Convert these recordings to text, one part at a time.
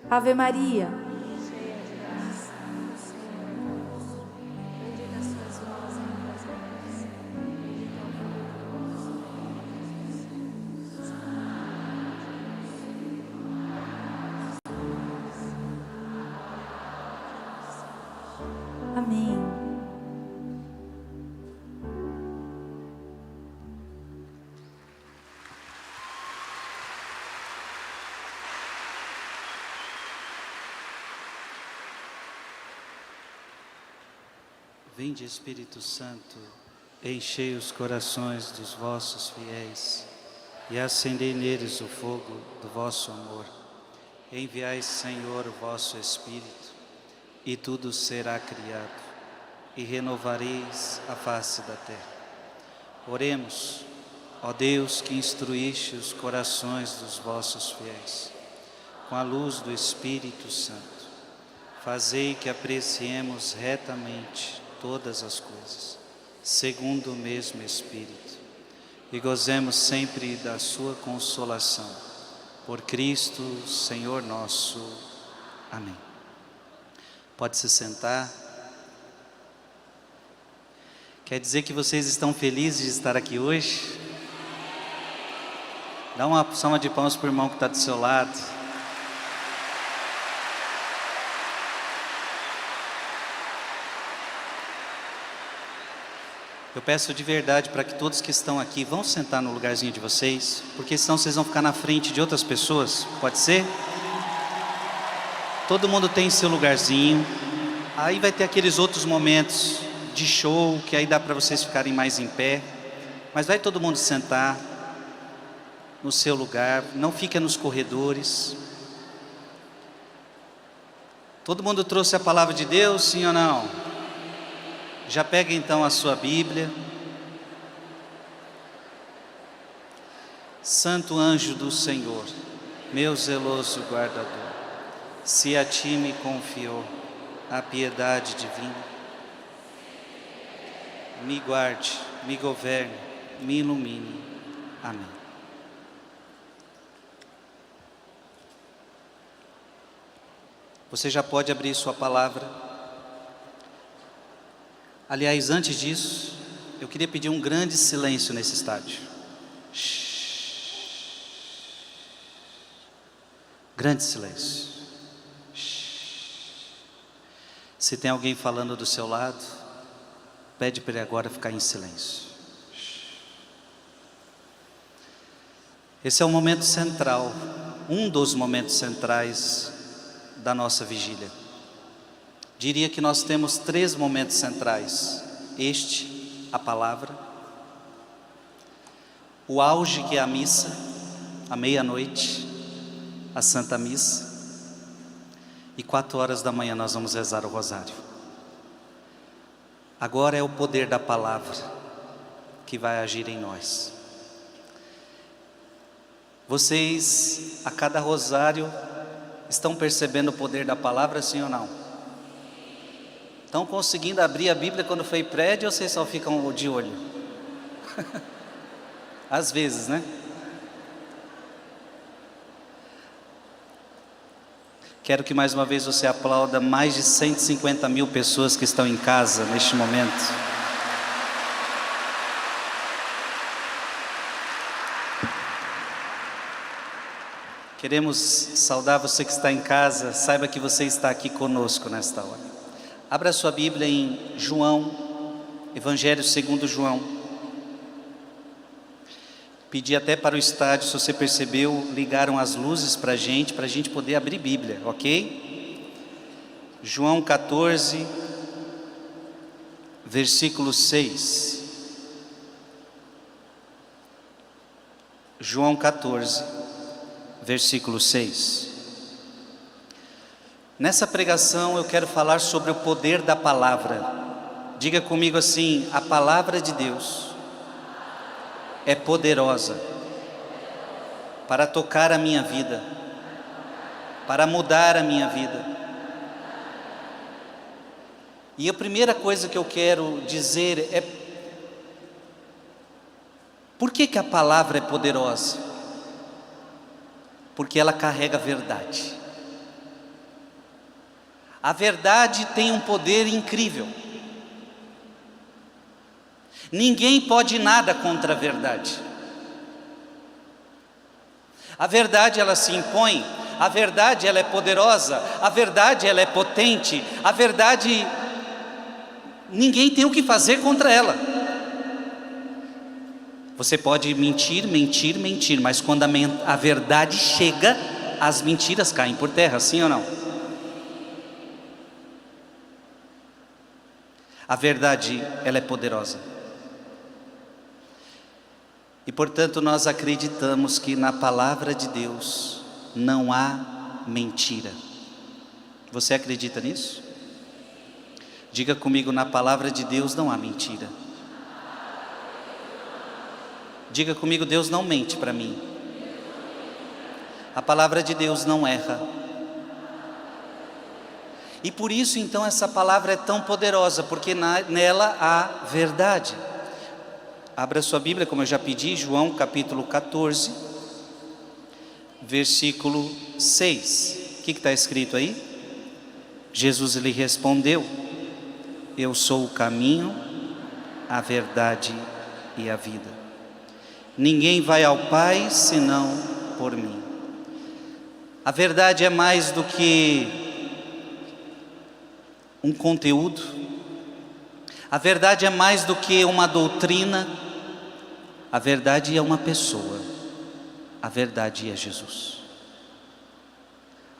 Ave Maria, cheia de graça, o Senhor é convosco. Bendita sois vós entre as mulheres, bendito é o fruto do vosso ventre, Jesus. Santa Maria, amém. Vinde, Espírito Santo, enchei os corações dos vossos fiéis e acendei neles o fogo do vosso amor. Enviai, Senhor, o vosso Espírito, e tudo será criado, e renovareis a face da terra. Oremos, ó Deus, que instruíste os corações dos vossos fiéis, com a luz do Espírito Santo, fazei que apreciemos retamente todas as coisas, segundo o mesmo Espírito, e gozemos sempre da sua consolação. Por Cristo, Senhor nosso. Amém. Pode se sentar. Quer dizer que vocês estão felizes de estar aqui hoje? Dá uma salva de palmas para o irmão que está do seu lado. Eu peço de verdade para que todos que estão aqui vão sentar no lugarzinho de vocês, porque senão vocês vão ficar na frente de outras pessoas, pode ser? Todo mundo tem seu lugarzinho, aí vai ter aqueles outros momentos de show, que aí dá para vocês ficarem mais em pé, mas vai todo mundo sentar no seu lugar, não fica nos corredores. Todo mundo trouxe a palavra de Deus, sim ou não? Já pega então a sua Bíblia. Santo anjo do Senhor, meu zeloso guardador, se a ti me confiou a piedade divina, me guarde, me governe, me ilumine. Amém. Você já pode abrir sua palavra. Aliás, antes disso, eu queria pedir um grande silêncio nesse estádio. Grande silêncio. Se tem alguém falando do seu lado, pede para ele agora ficar em silêncio. Esse é o momento central, um dos momentos centrais da nossa vigília. Diria que nós temos 3 momentos centrais: este, a palavra, o auge, que é a missa, a meia-noite, a Santa Missa, e 4 horas da manhã nós vamos rezar o rosário. Agora é o poder da palavra que vai agir em nós. Vocês, a cada rosário, estão percebendo o poder da palavra, sim ou não? Estão conseguindo abrir a Bíblia quando foi prédio, ou vocês só ficam de olho? Às vezes, né? Quero que mais uma vez você aplauda mais de 150 mil pessoas que estão em casa neste momento. Queremos saudar você que está em casa. Saiba que você está aqui conosco nesta hora. Abra sua Bíblia em João, Evangelho segundo João. Pedi até para o estádio, se você percebeu, ligaram as luzes para a gente poder abrir Bíblia, ok? João 14, versículo 6. João 14, versículo 6. Nessa pregação eu quero falar sobre o poder da palavra. Diga comigo assim: a palavra de Deus é poderosa para tocar a minha vida, para mudar a minha vida. E a primeira coisa que eu quero dizer é: por que a palavra é poderosa? Porque ela carrega a verdade. A verdade tem um poder incrível. Ninguém pode nada contra a verdade. A verdade, ela se impõe. A verdade, ela é poderosa. A verdade, ela é potente. A verdade, ninguém tem o que fazer contra ela. Você pode mentir, mentir, mentir, mas quando a verdade chega, as mentiras caem por terra, sim ou não? A verdade, ela é poderosa. E portanto nós acreditamos que na palavra de Deus não há mentira. Você acredita nisso? Diga comigo, na palavra de Deus não há mentira. Diga comigo, Deus não mente para mim. A palavra de Deus não erra. E por isso então essa palavra é tão poderosa, porque nela há verdade. Abra sua Bíblia, como eu já pedi, João capítulo 14, versículo 6. O que está escrito aí? Jesus lhe respondeu: eu sou o caminho, a verdade e a vida. Ninguém vai ao Pai senão por mim. A verdade é mais do que um conteúdo. A verdade é mais do que uma doutrina. A verdade é uma pessoa. A verdade é Jesus.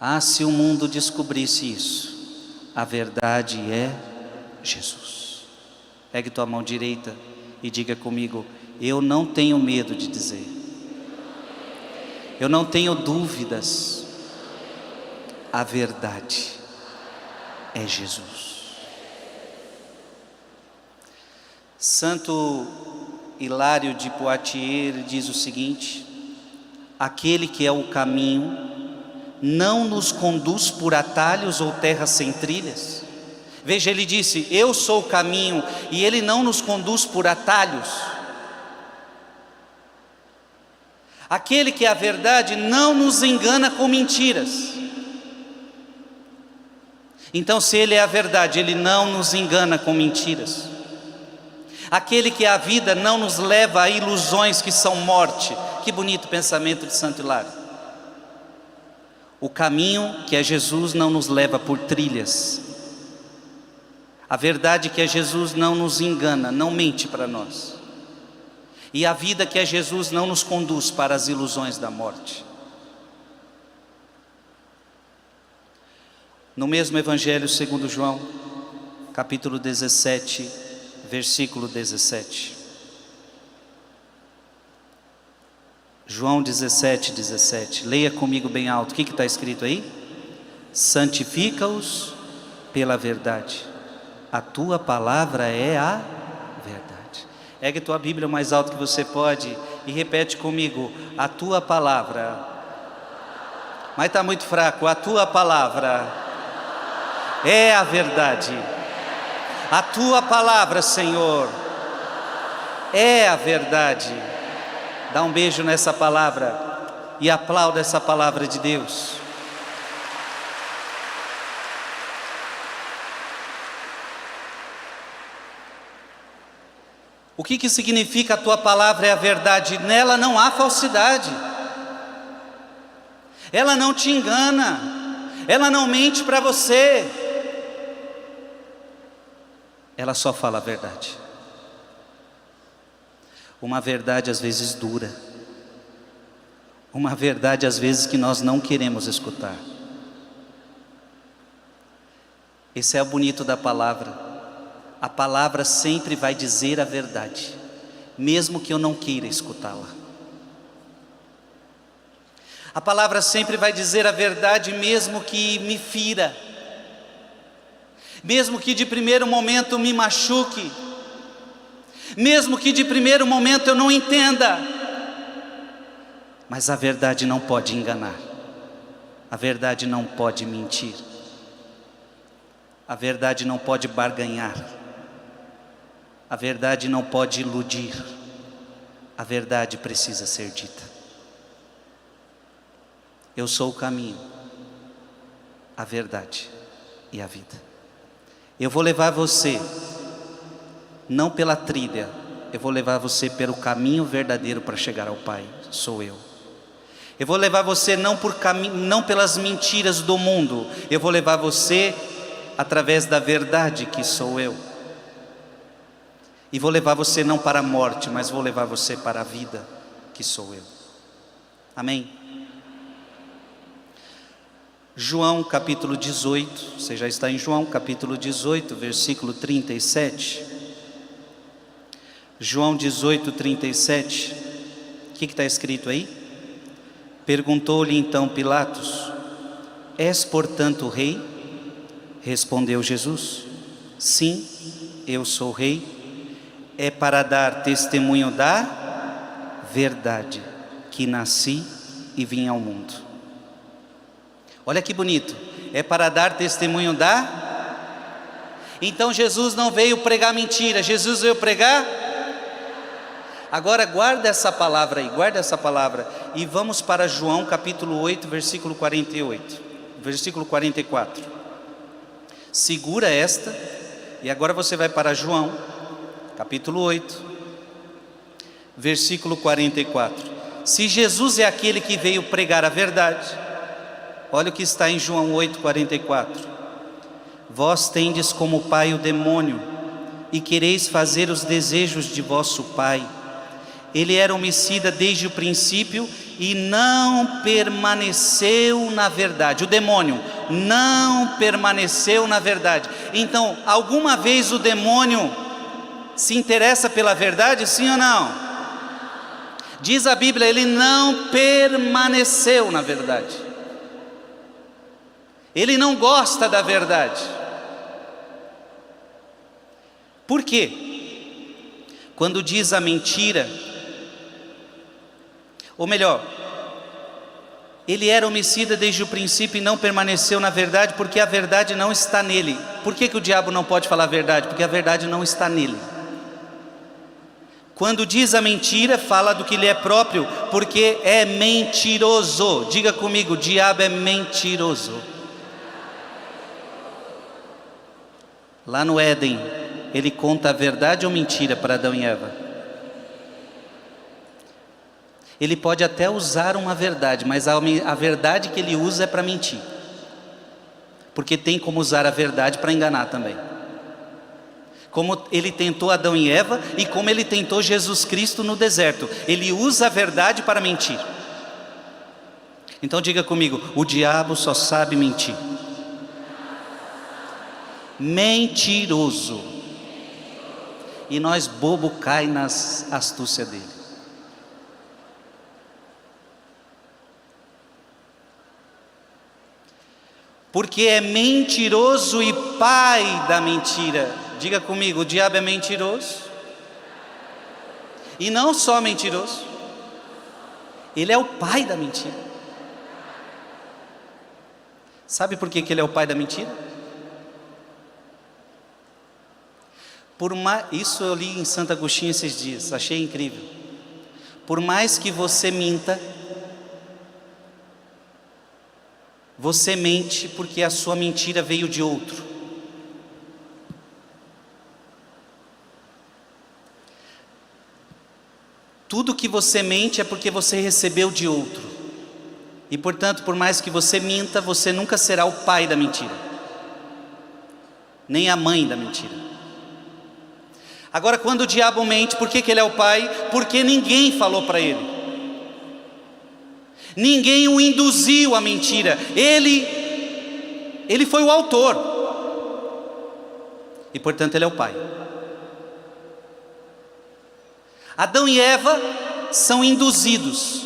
Ah, se o mundo descobrisse isso. A verdade é Jesus. Pegue tua mão direita e diga comigo: eu não tenho medo de dizer. Eu não tenho dúvidas. A verdade é Jesus. Santo Hilário de Poitiers diz o seguinte: aquele que é o caminho não nos conduz por atalhos ou terras sem trilhas. Veja, ele disse: eu sou o caminho, e ele não nos conduz por atalhos. Aquele que é a verdade não nos engana com mentiras. Então, se ele é a verdade, ele não nos engana com mentiras. Aquele que é a vida não nos leva a ilusões que são morte. Que bonito pensamento de Santo Hilário. O caminho que é Jesus não nos leva por trilhas. A verdade que é Jesus não nos engana, não mente para nós. E a vida que é Jesus não nos conduz para as ilusões da morte. No mesmo Evangelho segundo João, capítulo 17, versículo 17. João 17, 17. Leia comigo bem alto. O que está escrito aí? Santifica-os pela verdade. A tua palavra é a verdade. Ergue tua Bíblia o mais alto que você pode e repete comigo: a tua palavra. Mas está muito fraco. A tua palavra é a verdade. A tua palavra, Senhor, é a verdade. Dá um beijo nessa palavra e aplauda essa palavra de Deus. O que significa a tua palavra é a verdade? Nela não há falsidade. Ela não te engana. Ela não mente para você. Ela só fala a verdade. Uma verdade às vezes dura. Uma verdade às vezes que nós não queremos escutar. Esse é o bonito da palavra. A palavra sempre vai dizer a verdade, mesmo que eu não queira escutá-la. A palavra sempre vai dizer a verdade, mesmo que me fira, mesmo que de primeiro momento me machuque, mesmo que de primeiro momento eu não entenda. Mas a verdade não pode enganar, a verdade não pode mentir, a verdade não pode barganhar, a verdade não pode iludir, a verdade precisa ser dita. Eu sou o caminho, a verdade e a vida. Eu vou levar você, não pela trilha, eu vou levar você pelo caminho verdadeiro para chegar ao Pai, sou eu. Eu vou levar você não pelas mentiras do mundo, eu vou levar você através da verdade que sou eu. E vou levar você não para a morte, mas vou levar você para a vida que sou eu. Amém? João capítulo 18, você já está em João capítulo 18, versículo 37. João 18, 37. O que está escrito aí? Perguntou-lhe então Pilatos: és portanto rei? Respondeu Jesus: sim, eu sou rei. É para dar testemunho da verdade que nasci e vim ao mundo. Olha que bonito. É para dar testemunho da... Então Jesus não veio pregar mentira, Jesus veio pregar... Agora guarda essa palavra aí, guarda essa palavra. E vamos para João capítulo 8, versículo 48. Versículo 44. Segura esta. E agora você vai para João capítulo 8, versículo 44. Se Jesus é aquele que veio pregar a verdade, olha o que está em João 8, 44. Vós tendes como pai o demônio, e quereis fazer os desejos de vosso pai. Ele era homicida desde o princípio e não permaneceu na verdade. O demônio não permaneceu na verdade. Então, alguma vez o demônio se interessa pela verdade, sim ou não? Diz a Bíblia, ele não permaneceu na verdade. Ele não gosta da verdade. Por quê? Quando diz a mentira, ou melhor, ele era homicida desde o princípio e não permaneceu na verdade, porque a verdade não está nele. Por que o diabo não pode falar a verdade? Porque a verdade não está nele. Quando diz a mentira, fala do que lhe é próprio, porque é mentiroso. Diga comigo, o diabo é mentiroso. Lá no Éden, ele conta a verdade ou mentira para Adão e Eva? Ele pode até usar uma verdade, mas a verdade que ele usa é para mentir. Porque tem como usar a verdade para enganar também. Como ele tentou Adão e Eva e como ele tentou Jesus Cristo no deserto. Ele usa a verdade para mentir. Então diga comigo, o diabo só sabe mentir. Mentiroso. E nós bobo cai nas astúcias dele. Porque é mentiroso e pai da mentira. Diga comigo, o diabo é mentiroso. E não só mentiroso, ele é o pai da mentira. Sabe por que ele é o pai da mentira? Isso eu li em Santo Agostinho esses dias, achei incrível. Por mais que você minta, você mente porque a sua mentira veio de outro. Tudo que você mente é porque você recebeu de outro. E portanto, por mais que você minta, você nunca será o pai da mentira, nem a mãe da mentira. Agora, quando o diabo mente, por que ele é o pai? Porque ninguém falou para ele. Ninguém o induziu à mentira. Ele foi o autor. E portanto ele é o pai. Adão e Eva são induzidos.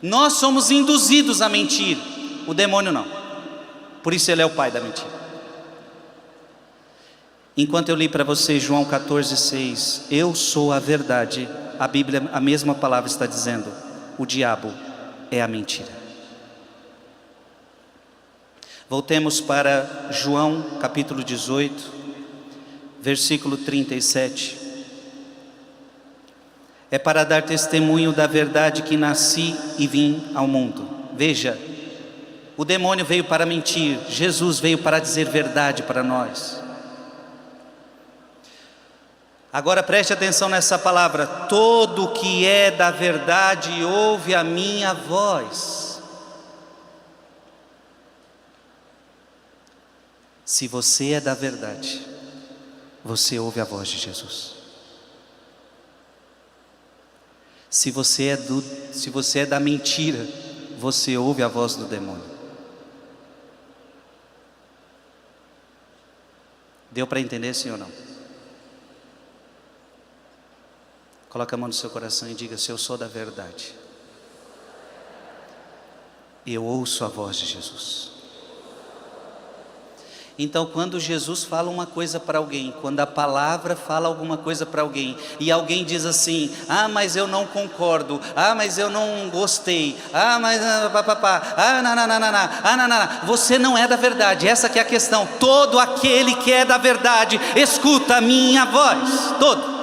Nós somos induzidos a mentir. O demônio não. Por isso ele é o pai da mentira. Enquanto eu li para você João 14,6, eu sou a verdade. A Bíblia, a mesma palavra está dizendo, o diabo é a mentira. Voltemos para João capítulo 18, versículo 37. É para dar testemunho da verdade que nasci e vim ao mundo. Veja, O demônio veio para mentir, Jesus veio para dizer verdade para nós. Agora preste atenção nessa palavra: todo que é da verdade ouve a minha voz. Se você é da verdade, você ouve a voz de Jesus. Se você é da mentira, você ouve a voz do demônio. Deu para entender, sim ou não? Coloque a mão no seu coração e diga: se eu sou da verdade, eu ouço a voz de Jesus. Então, quando Jesus fala uma coisa para alguém, quando a palavra fala alguma coisa para alguém, e alguém diz assim: ah, mas eu não concordo, ah, mas eu não gostei, ah, mas você não é da verdade. Essa que é a questão. Todo aquele que é da verdade escuta a minha voz, todo.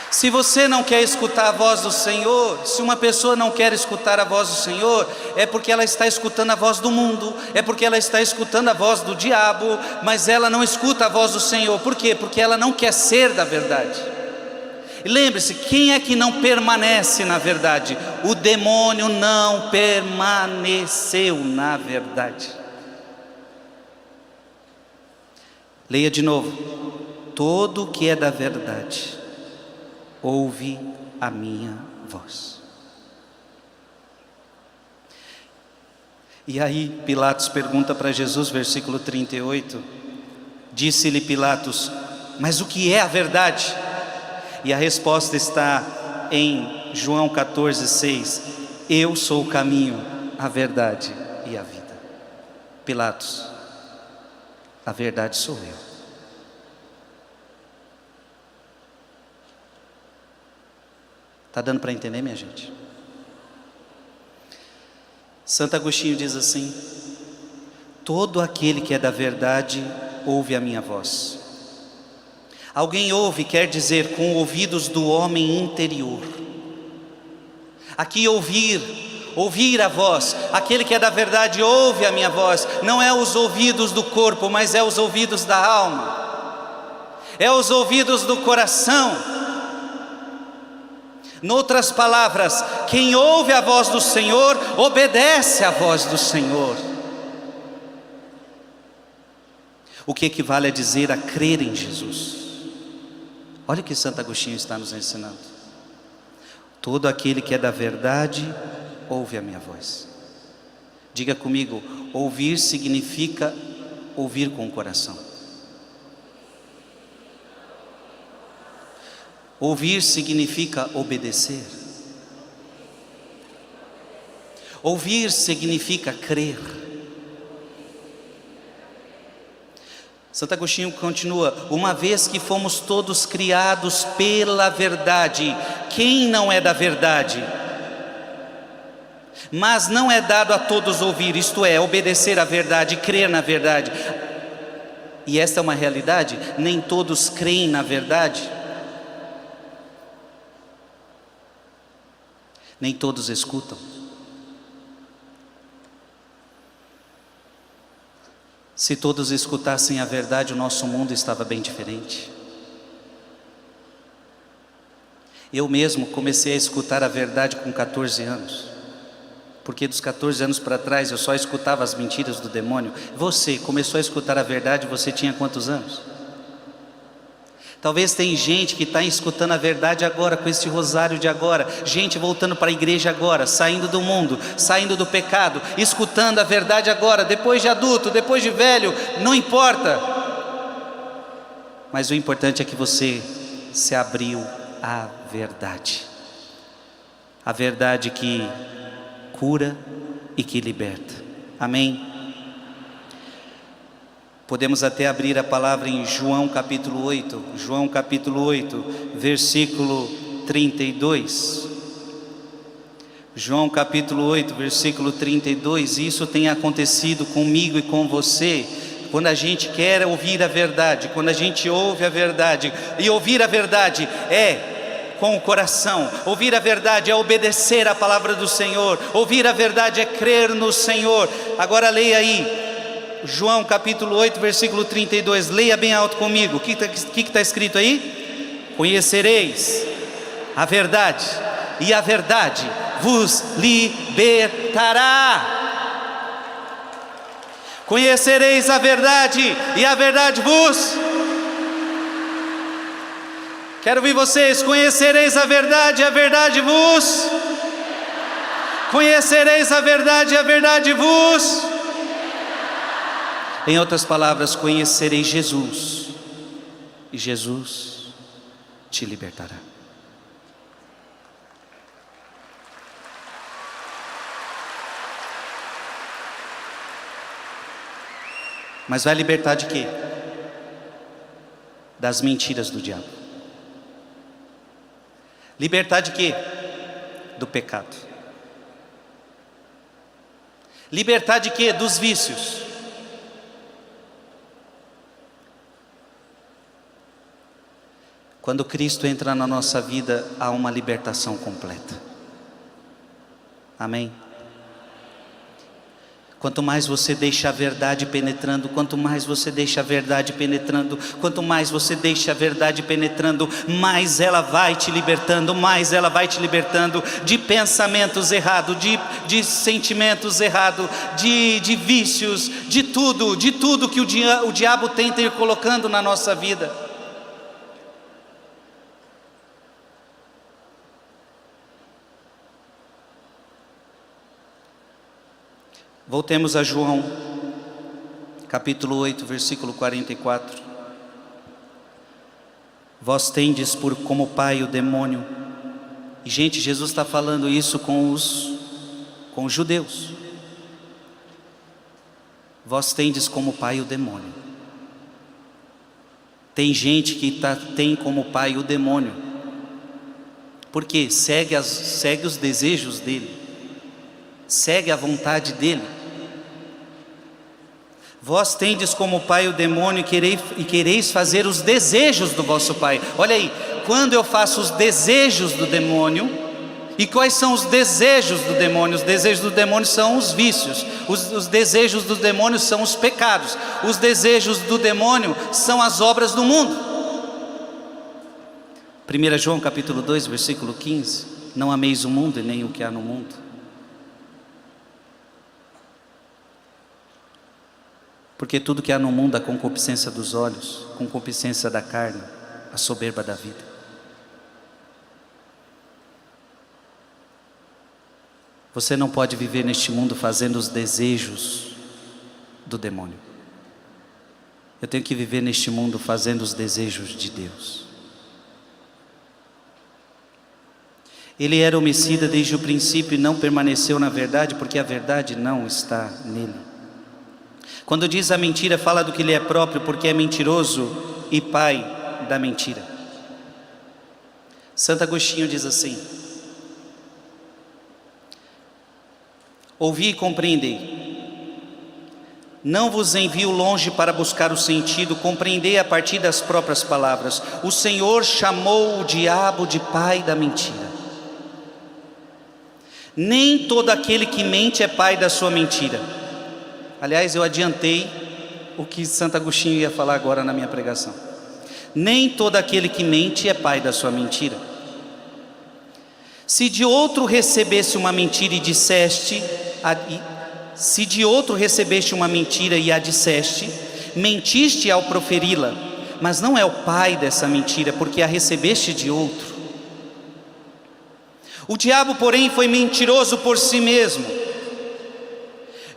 Se você não quer escutar a voz do Senhor, se uma pessoa não quer escutar a voz do Senhor, é porque ela está escutando a voz do mundo, é porque ela está escutando a voz do diabo, mas ela não escuta a voz do Senhor. Por quê? Porque ela não quer ser da verdade. E lembre-se, quem é que não permanece na verdade? O demônio não permaneceu na verdade. Leia de novo: todo que é da verdade ouve a minha voz. E aí Pilatos pergunta para Jesus, versículo 38, disse-lhe Pilatos: mas o que é a verdade? E a resposta está em João 14:6, eu sou o caminho, a verdade e a vida. Pilatos, a verdade sou eu. Está dando para entender, minha gente? Santo Agostinho diz assim: todo aquele que é da verdade ouve a minha voz. Alguém ouve quer dizer com ouvidos do homem interior. Aqui ouvir a voz, aquele que é da verdade ouve a minha voz. Não é os ouvidos do corpo, mas é os ouvidos da alma, é os ouvidos do coração. Noutras palavras, quem ouve a voz do Senhor, obedece à voz do Senhor. O que equivale a dizer a crer em Jesus. Olha o que Santo Agostinho está nos ensinando: todo aquele que é da verdade, ouve a minha voz. Diga comigo: ouvir significa ouvir com o coração. Ouvir significa obedecer. Ouvir significa crer. Santo Agostinho continua: uma vez que fomos todos criados pela verdade, quem não é da verdade? Mas não é dado a todos ouvir, isto é, obedecer à verdade, crer na verdade. E esta é uma realidade, nem todos creem na verdade. Nem todos escutam. Se todos escutassem a verdade, o nosso mundo estava bem diferente. Eu mesmo comecei a escutar a verdade com 14 anos. Porque dos 14 anos para trás eu só escutava as mentiras do demônio. Você começou a escutar a verdade, você tinha quantos anos? Talvez tem gente que está escutando a verdade agora, com esse rosário de agora. Gente voltando para a igreja agora, saindo do mundo, saindo do pecado, escutando a verdade agora, depois de adulto, depois de velho, não importa. Mas o importante é que você se abriu à verdade. A verdade que cura e que liberta. Amém? Podemos até abrir a palavra em João capítulo 8, João capítulo 8, versículo 32. João capítulo 8, versículo 32, isso tem acontecido comigo e com você, quando a gente quer ouvir a verdade, quando a gente ouve a verdade, e ouvir a verdade é com o coração. Ouvir a verdade é obedecer a palavra do Senhor. Ouvir a verdade é crer no Senhor. Agora leia aí, João capítulo 8, versículo 32. Leia bem alto comigo. O que está escrito aí? Conhecereis a verdade, e a verdade vos libertará. Conhecereis a verdade, e a verdade vos... Quero ouvir vocês. Conhecereis a verdade, e a verdade vos... Conhecereis a verdade, e a verdade vos... Em outras palavras, conhecereis Jesus, e Jesus te libertará. Mas vai libertar de quê? Das mentiras do diabo. Libertar de quê? Do pecado. Libertar de quê? Dos vícios. Quando Cristo entra na nossa vida, há uma libertação completa. Amém? Quanto mais você deixa a verdade penetrando, quanto mais você deixa a verdade penetrando, quanto mais você deixa a verdade penetrando, mais ela vai te libertando, mais ela vai te libertando de pensamentos errados, de sentimentos errados, de vícios, de tudo que o diabo tenta ir colocando na nossa vida. Voltemos a João, capítulo 8, versículo 44. Vós tendes por como pai o demônio. E gente, Jesus está falando isso com os judeus. Vós tendes como pai o demônio. Tem gente que tem como pai o demônio. Porque segue os desejos dele. Segue a vontade dele. Vós tendes como pai o demônio e quereis fazer os desejos do vosso pai. Olha aí, quando eu faço os desejos do demônio, e quais são os desejos do demônio? Os desejos do demônio são os vícios, os desejos do demônio são os pecados, os desejos do demônio são as obras do mundo. 1 João capítulo 2, versículo 15. Não ameis o mundo e nem o que há no mundo. Porque tudo que há no mundo, a concupiscência dos olhos, a concupiscência da carne, a soberba da vida. Você não pode viver neste mundo fazendo os desejos do demônio. Eu tenho que viver neste mundo fazendo os desejos de Deus. Ele era homicida desde o princípio e não permaneceu na verdade, porque a verdade não está nele. Quando diz a mentira, fala do que lhe é próprio, porque é mentiroso e pai da mentira. Santo Agostinho diz assim: ouvi e compreendei. Não vos envio longe para buscar o sentido, compreendei a partir das próprias palavras. O Senhor chamou o diabo de pai da mentira. Nem todo aquele que mente é pai da sua mentira. Aliás, eu adiantei o que Santo Agostinho ia falar agora na minha pregação. Nem todo aquele que mente é pai da sua mentira. Se de outro recebesse uma mentira e disseste, se de outro recebeste uma mentira e a disseste, mentiste ao proferi-la, mas não é o pai dessa mentira, porque a recebeste de outro. O diabo, porém, foi mentiroso por si mesmo.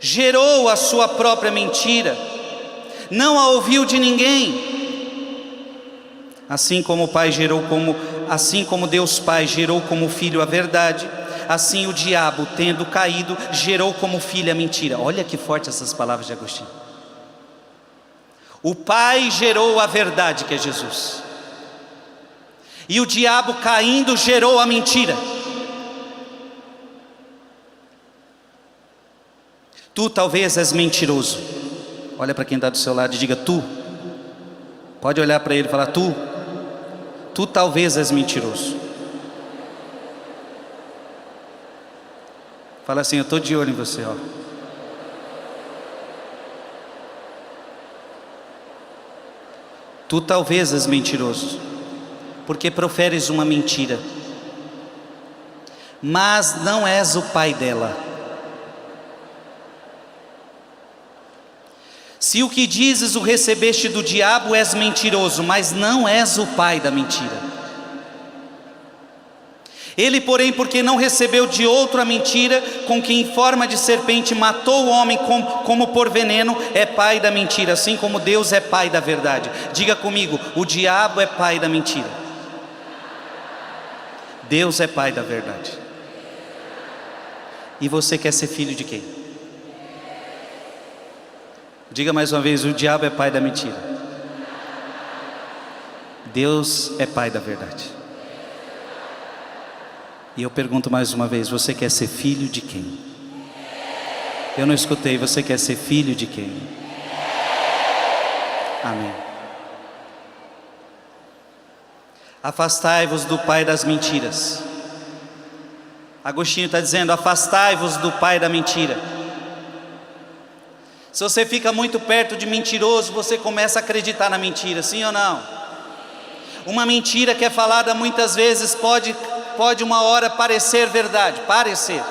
Gerou a sua própria mentira, não a ouviu de ninguém. Assim como Deus Pai gerou como filho a verdade, assim o diabo, tendo caído, gerou como filho a mentira. Olha que forte essas palavras de Agostinho. O Pai gerou a verdade, que é Jesus, e o diabo caindo gerou a mentira. Tu talvez és mentiroso. Olha para quem está do seu lado e diga: tu. Pode olhar para ele e falar: tu talvez és mentiroso. Fala assim: eu estou de olho em você, ó. Tu talvez és mentiroso, porque proferes uma mentira, mas não és o pai dela. Se o que dizes o recebeste do diabo, és mentiroso, mas não és o pai da mentira. Ele, porém, porque não recebeu de outro a mentira, com que em forma de serpente matou o homem como por veneno, é pai da mentira, assim como Deus é pai da verdade. Diga comigo: o diabo é pai da mentira, Deus é pai da verdade. E você quer ser filho de quem? Diga mais uma vez: o diabo é pai da mentira, Deus é pai da verdade. E eu pergunto mais uma vez: você quer ser filho de quem? Eu não escutei. Você quer ser filho de quem? Amém. Afastai-vos do pai das mentiras. Agostinho está dizendo: afastai-vos do pai da mentira. Se você fica muito perto de mentiroso, você começa a acreditar na mentira, sim ou não? Uma mentira que é falada muitas vezes pode uma hora parecer verdade, parecer.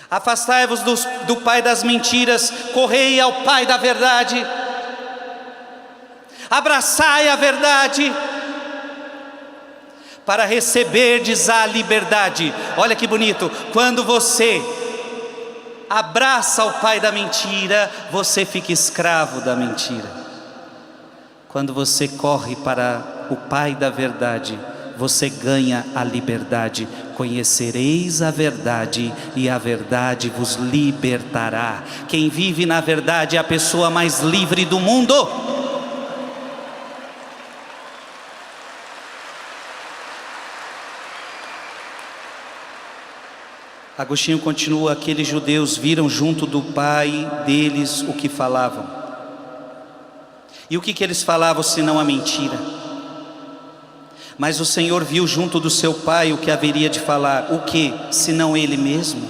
Afastai-vos do pai das mentiras, correi ao pai da verdade, abraçai a verdade, para receberdes a liberdade. Olha que bonito, quando você abraça o pai da mentira, você fica escravo da mentira. Quando você corre para o pai da verdade, você ganha a liberdade. Conhecereis a verdade e a verdade vos libertará. Quem vive na verdade é a pessoa mais livre do mundo. Agostinho continua: aqueles judeus viram junto do pai deles o que falavam. E o que eles falavam senão a mentira? Mas o Senhor viu junto do seu pai o que haveria de falar. O que, senão ele mesmo?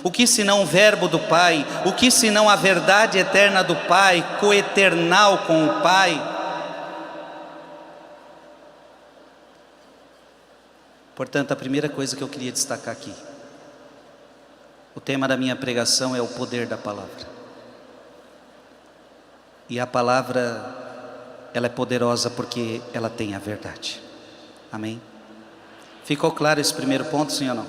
O que senão o verbo do pai? O que senão a verdade eterna do pai, coeternal com o pai? Portanto, a primeira coisa que eu queria destacar aqui, o tema da minha pregação é o poder da palavra. E a palavra, ela é poderosa porque ela tem a verdade. Amém? Ficou claro esse primeiro ponto, sim ou não?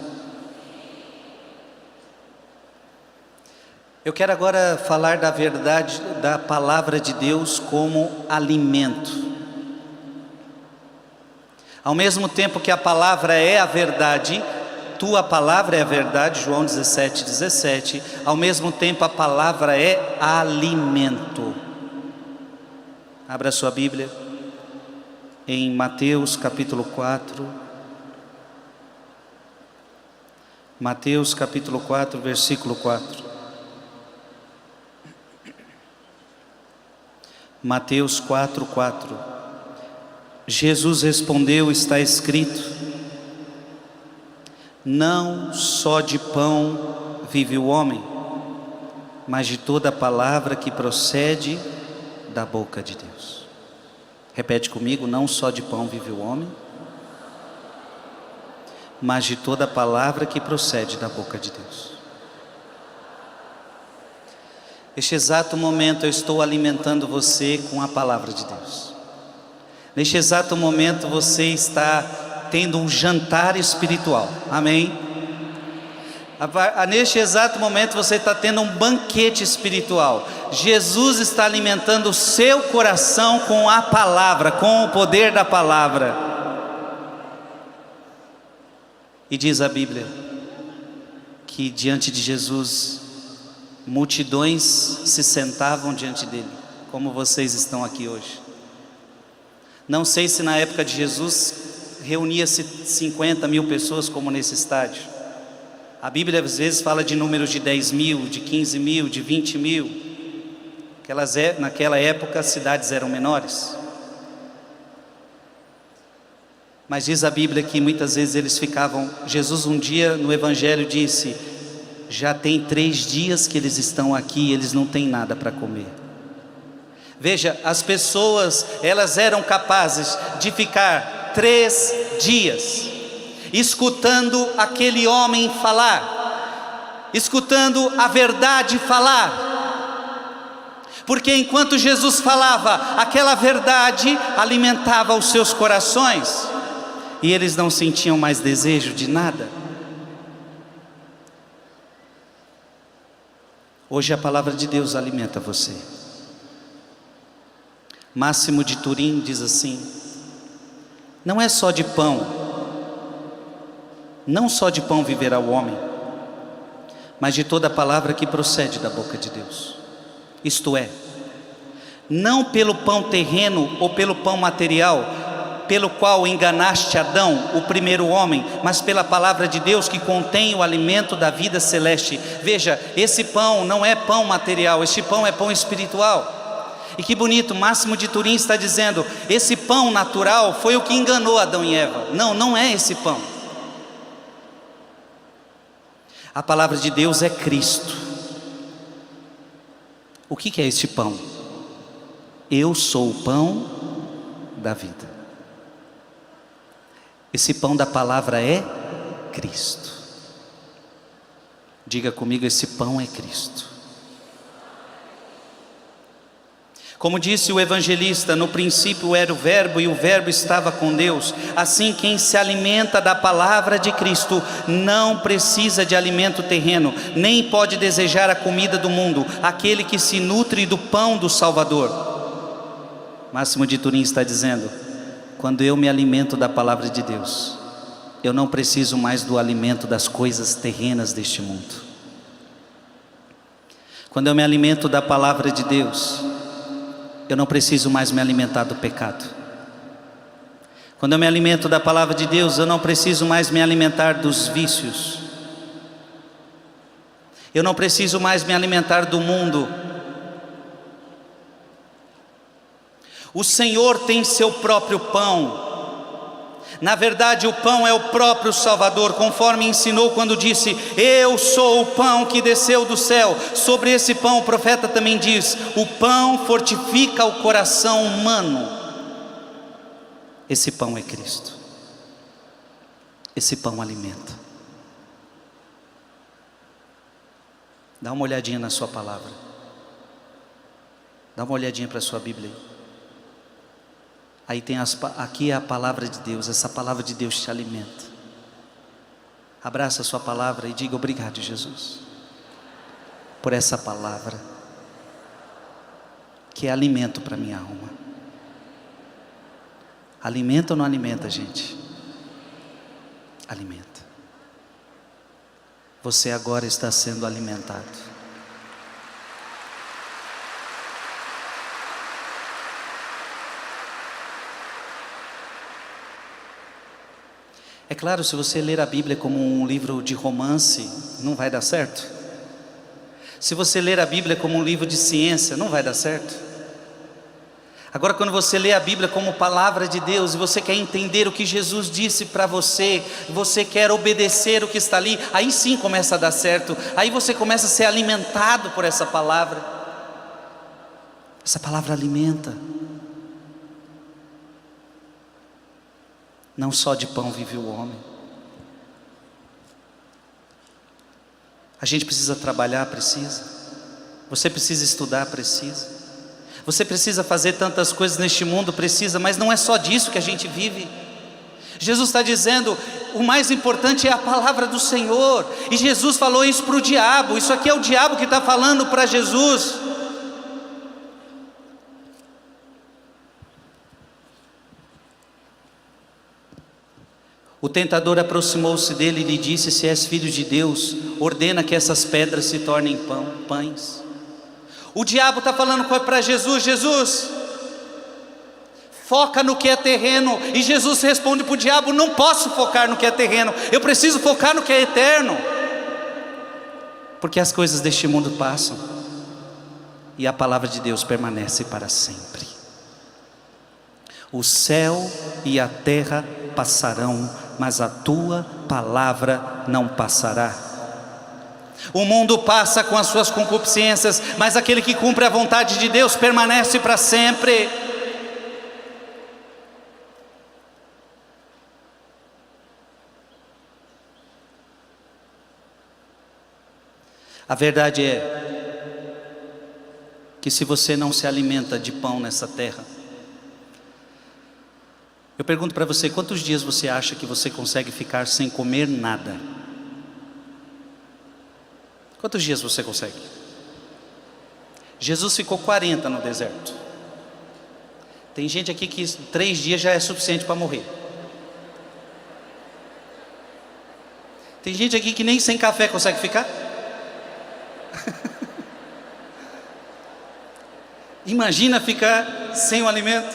Eu quero agora falar da verdade da palavra de Deus como alimento. Ao mesmo tempo que a palavra é a verdade, tua palavra é a verdade, João 17:17. Ao mesmo tempo a palavra é alimento. Abra sua Bíblia em Mateus capítulo 4. Mateus capítulo 4, versículo 4. Mateus 4, 4. Jesus respondeu: está escrito, não só de pão vive o homem, mas de toda palavra que procede da boca de Deus. Repete comigo: não só de pão vive o homem, mas de toda palavra que procede da boca de Deus. Neste exato momento eu estou alimentando você com a palavra de Deus. Neste exato momento você está tendo um jantar espiritual. Amém? Neste exato momento você está tendo um banquete espiritual. Jesus está alimentando o seu coração com a palavra, com o poder da palavra. E diz a Bíblia que diante de Jesus multidões se sentavam diante dele, como vocês estão aqui hoje. Não sei se na época de Jesus reunia-se 50 mil pessoas como nesse estádio. A Bíblia às vezes fala de números de 10 mil, de 15 mil, de 20 mil. Naquela época as cidades eram menores. Mas diz a Bíblia que muitas vezes eles ficavam. Jesus um dia no Evangelho disse: já tem 3 dias que eles estão aqui e eles não têm nada para comer. Veja, as pessoas, elas eram capazes de ficar 3 dias escutando aquele homem falar, escutando a verdade falar. Porque enquanto Jesus falava, aquela verdade alimentava os seus corações, e eles não sentiam mais desejo de nada. Hoje a palavra de Deus alimenta você. Máximo de Turim diz assim: não é só de pão, não só de pão viverá o homem, mas de toda palavra que procede da boca de Deus. Isto é, não pelo pão terreno ou pelo pão material, pelo qual enganaste Adão, o primeiro homem, mas pela palavra de Deus que contém o alimento da vida celeste. Veja, esse pão não é pão material, este pão é pão espiritual. E que bonito, Máximo de Turim está dizendo: esse pão natural foi o que enganou Adão e Eva. Não, não é esse pão. A palavra de Deus é Cristo. O que é este pão? Eu sou o pão da vida. Esse pão da palavra é Cristo. Diga comigo: esse pão é Cristo. Como disse o evangelista, no princípio era o verbo e o verbo estava com Deus. Assim, quem se alimenta da palavra de Cristo não precisa de alimento terreno, nem pode desejar a comida do mundo, aquele que se nutre do pão do Salvador. Máximo de Turim está dizendo: quando eu me alimento da palavra de Deus, eu não preciso mais do alimento das coisas terrenas deste mundo. Quando eu me alimento da palavra de Deus, eu não preciso mais me alimentar do pecado. Quando eu me alimento da palavra de Deus, eu não preciso mais me alimentar dos vícios. Eu não preciso mais me alimentar do mundo. O Senhor tem seu próprio pão. Na verdade, o pão é o próprio Salvador, conforme ensinou quando disse: eu sou o pão que desceu do céu. Sobre esse pão o profeta também diz: o pão fortifica o coração humano. Esse pão é Cristo. Esse pão alimenta. Dá uma olhadinha na sua palavra. Dá uma olhadinha para a sua Bíblia aí. Aí tem aqui é a palavra de Deus. Essa palavra de Deus te alimenta. Abraça a sua palavra e diga: obrigado, Jesus, por essa palavra que é alimento para minha alma. Alimenta ou não alimenta, gente? Alimenta. Você agora está sendo alimentado. É claro, se você ler a Bíblia como um livro de romance, não vai dar certo. Se você ler a Bíblia como um livro de ciência, não vai dar certo. Agora, quando você lê a Bíblia como palavra de Deus, e você quer entender o que Jesus disse para você, você quer obedecer o que está ali, aí sim começa a dar certo. Aí você começa a ser alimentado por essa palavra. Essa palavra alimenta. Não só de pão vive o homem. A gente precisa trabalhar, precisa. Você precisa estudar, precisa. Você precisa fazer tantas coisas neste mundo, precisa. Mas não é só disso que a gente vive. Jesus está dizendo: o mais importante é a palavra do Senhor. E Jesus falou isso para o diabo. Isso aqui é o diabo que está falando para Jesus. O tentador aproximou-se dele e lhe disse: se és filho de Deus, ordena que essas pedras se tornem pães. O diabo está falando para Jesus: Jesus, foca no que é terreno. E Jesus responde para o diabo: não posso focar no que é terreno, eu preciso focar no que é eterno. Porque as coisas deste mundo passam e a palavra de Deus permanece para sempre. O céu e a terra passarão, mas a tua palavra não passará. O mundo passa com as suas concupiscências, mas aquele que cumpre a vontade de Deus permanece para sempre. A verdade é que se você não se alimenta de pão nessa terra, eu pergunto para você, quantos dias você acha que você consegue ficar sem comer nada? Quantos dias você consegue? Jesus ficou 40 no deserto. Tem gente aqui que 3 dias já é suficiente para morrer. Tem gente aqui que nem sem café consegue ficar. Imagina ficar sem o alimento.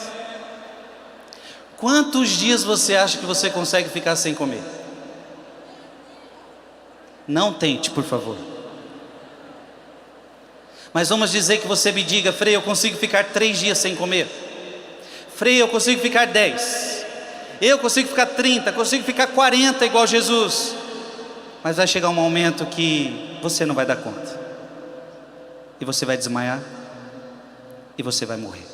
Quantos dias você acha que você consegue ficar sem comer? Não tente, por favor. Mas vamos dizer que você me diga: Frei, eu consigo ficar 3 dias sem comer. Frei, eu consigo ficar 10. Eu consigo ficar 30, consigo ficar 40 igual Jesus. Mas vai chegar um momento que você não vai dar conta. E você vai desmaiar. E você vai morrer.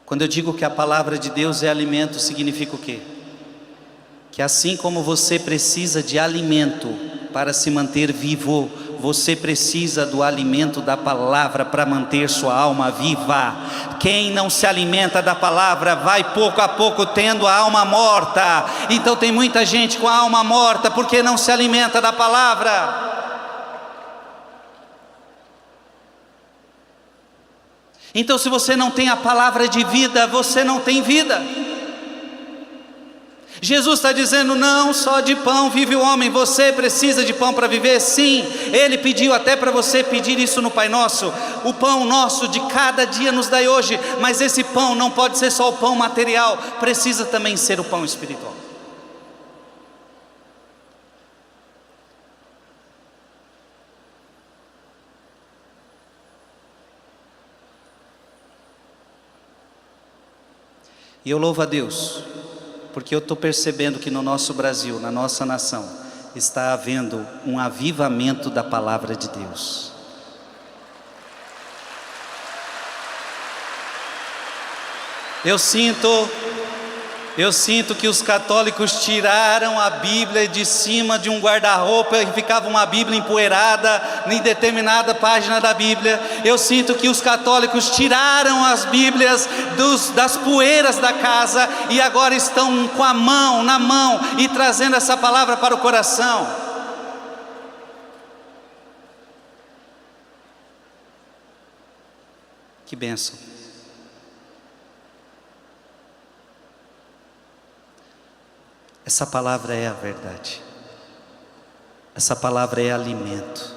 Quando eu digo que a palavra de Deus é alimento, significa o quê? Que assim como você precisa de alimento para se manter vivo, você precisa do alimento da palavra para manter sua alma viva. Quem não se alimenta da palavra vai pouco a pouco tendo a alma morta. Então tem muita gente com a alma morta porque não se alimenta da palavra. Então, se você não tem a palavra de vida, você não tem vida. Jesus está dizendo: não só de pão vive o homem. Você precisa de pão para viver? Sim, Ele pediu até para você pedir isso no Pai Nosso. O pão nosso de cada dia nos dai hoje. Mas esse pão não pode ser só o pão material, precisa também ser o pão espiritual. E eu louvo a Deus, porque eu estou percebendo que no nosso Brasil, na nossa nação, está havendo um avivamento da palavra de Deus. Eu sinto que os católicos tiraram a Bíblia de cima de um guarda-roupa e ficava uma Bíblia empoeirada em determinada página da Bíblia. Eu sinto que os católicos tiraram as Bíblias das poeiras da casa e agora estão com a mão na mão e trazendo essa palavra para o coração. Que bênção. Essa palavra é a verdade. Essa palavra é alimento.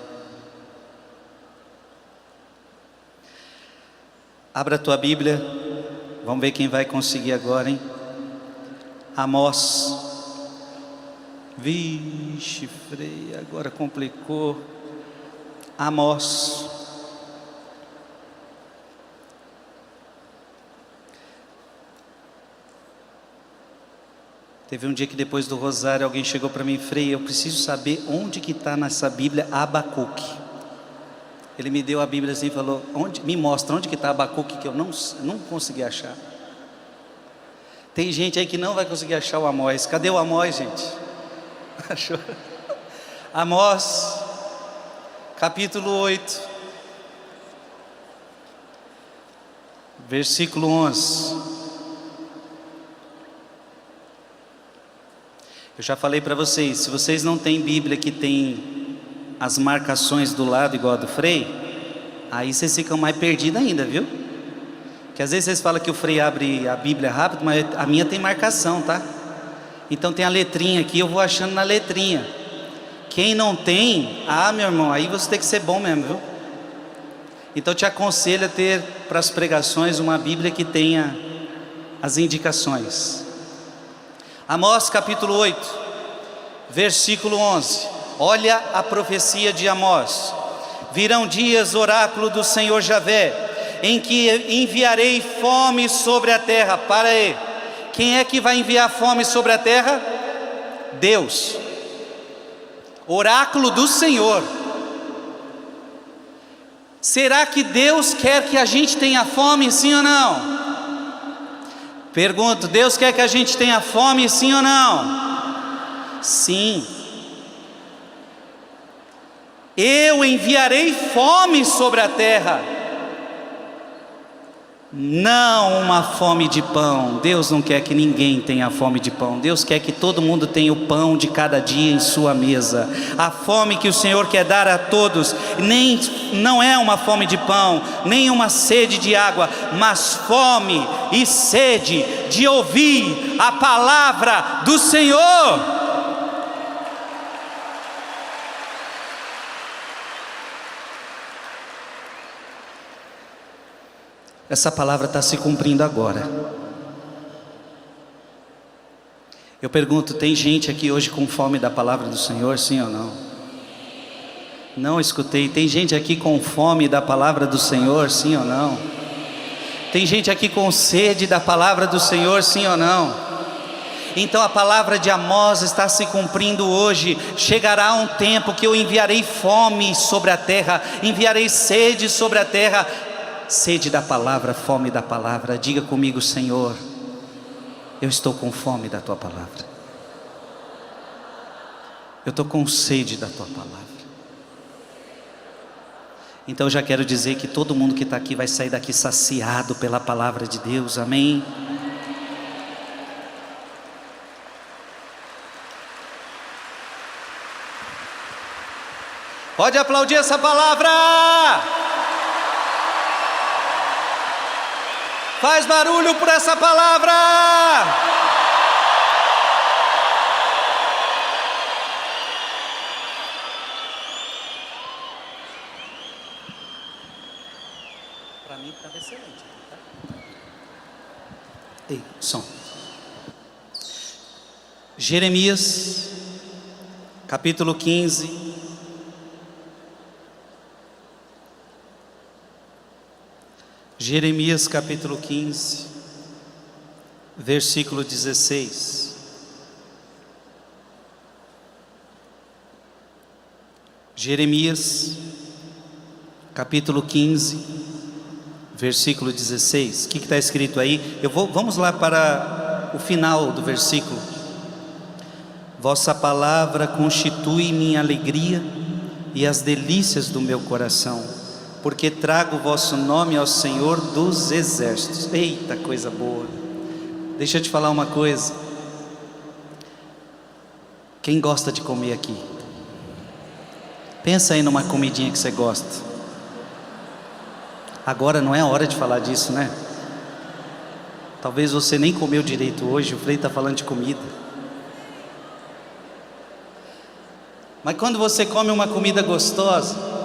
Abra a tua Bíblia. Vamos ver quem vai conseguir agora, hein? Amós. Vixe, Frei, agora complicou. Amós. Teve um dia que depois do rosário alguém chegou para mim: Frei, eu preciso saber onde que está nessa Bíblia Abacuque. Ele me deu a Bíblia assim e falou: me mostra onde que está Abacuque, que eu não consegui achar. Tem gente aí que não vai conseguir achar o Amós. Cadê o Amós, gente? Achou? Amós, capítulo 8, versículo 11. Eu já falei para vocês, se vocês não têm Bíblia que tem as marcações do lado igual a do Frei, aí vocês ficam mais perdidos ainda, viu? Porque às vezes vocês falam que o Frei abre a Bíblia rápido, mas a minha tem marcação, tá? Então tem a letrinha aqui, eu vou achando na letrinha. Quem não tem, meu irmão, aí você tem que ser bom mesmo, viu? Então eu te aconselho a ter para as pregações uma Bíblia que tenha as indicações. Amós capítulo 8, versículo 11. Olha a profecia de Amós. Virão dias, oráculo do Senhor Javé, em que enviarei fome sobre a terra. Para aí, quem é que vai enviar fome sobre a terra? Deus, oráculo do Senhor. Será que Deus quer que a gente tenha fome, sim ou não? Pergunto, Deus quer que a gente tenha fome, sim ou não? Sim. Eu enviarei fome sobre a terra, não uma fome de pão. Deus não quer que ninguém tenha fome de pão. Deus quer que todo mundo tenha o pão de cada dia em sua mesa. A fome que o Senhor quer dar a todos não é uma fome de pão, nem uma sede de água, mas fome e sede de ouvir a palavra do Senhor. Essa palavra está se cumprindo agora. Eu pergunto, tem gente aqui hoje com fome da palavra do Senhor, sim ou não? Não escutei. Tem gente aqui com fome da palavra do Senhor, sim ou não? Tem gente aqui com sede da palavra do Senhor, sim ou não? Então a palavra de Amós está se cumprindo hoje. Chegará um tempo que eu enviarei fome sobre a terra, enviarei sede sobre a terra. Sede da palavra, fome da palavra. Diga comigo, Senhor, eu estou com fome da tua palavra. Eu estou com sede da tua palavra. Então eu já quero dizer que todo mundo que está aqui vai sair daqui saciado pela palavra de Deus, amém? Pode aplaudir essa palavra! Faz barulho por essa palavra! Para mim estava excelente, tá? Ei, som. Jeremias, capítulo 15. Jeremias capítulo 15, versículo 16. Jeremias capítulo 15, versículo 16. O que está escrito aí? Vamos lá para o final do versículo. Vossa palavra constitui minha alegria e as delícias do meu coração, porque trago o vosso nome ao Senhor dos exércitos. Eita, coisa boa. Deixa eu te falar uma coisa. Quem gosta de comer aqui? Pensa aí numa comidinha que você gosta. Agora não é a hora de falar disso, né? Talvez você nem comeu direito hoje, o Frei está falando de comida. Mas quando você come uma comida gostosa,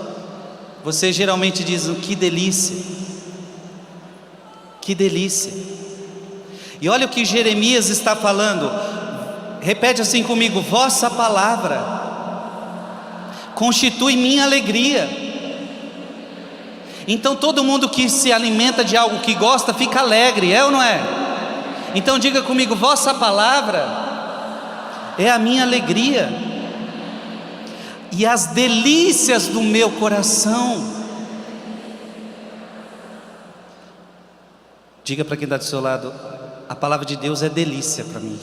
você geralmente diz, que delícia, que delícia. E olha o que Jeremias está falando, repete assim comigo: vossa palavra constitui minha alegria. Então todo mundo que se alimenta de algo que gosta, fica alegre, é ou não é? Então diga comigo, vossa palavra é a minha alegria e as delícias do meu coração. Diga para quem está do seu lado, a palavra de Deus é delícia para mim.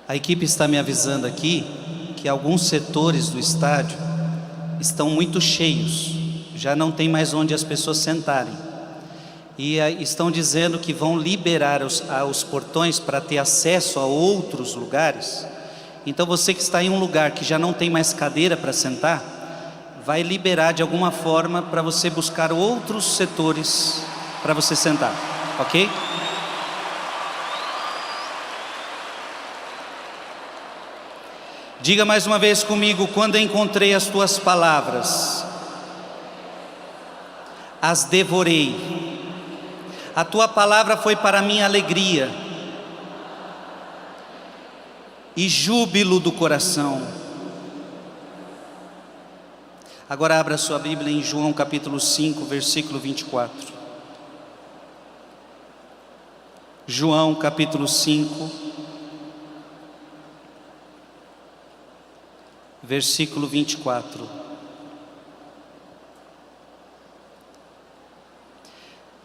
A equipe está me avisando aqui que alguns setores do estádio estão muito cheios. já não tem mais onde as pessoas sentarem. E estão dizendo que vão liberar os portões para ter acesso a outros lugares. Então você que está em um lugar que já não tem mais cadeira para sentar, vai liberar de alguma forma para você buscar outros setores para você sentar, ok? Diga mais uma vez comigo: quando encontrei as tuas palavras, as devorei. A tua palavra foi para mim alegria e júbilo do coração. Agora abra sua Bíblia em João capítulo 5, versículo 24. João capítulo 5, versículo 24.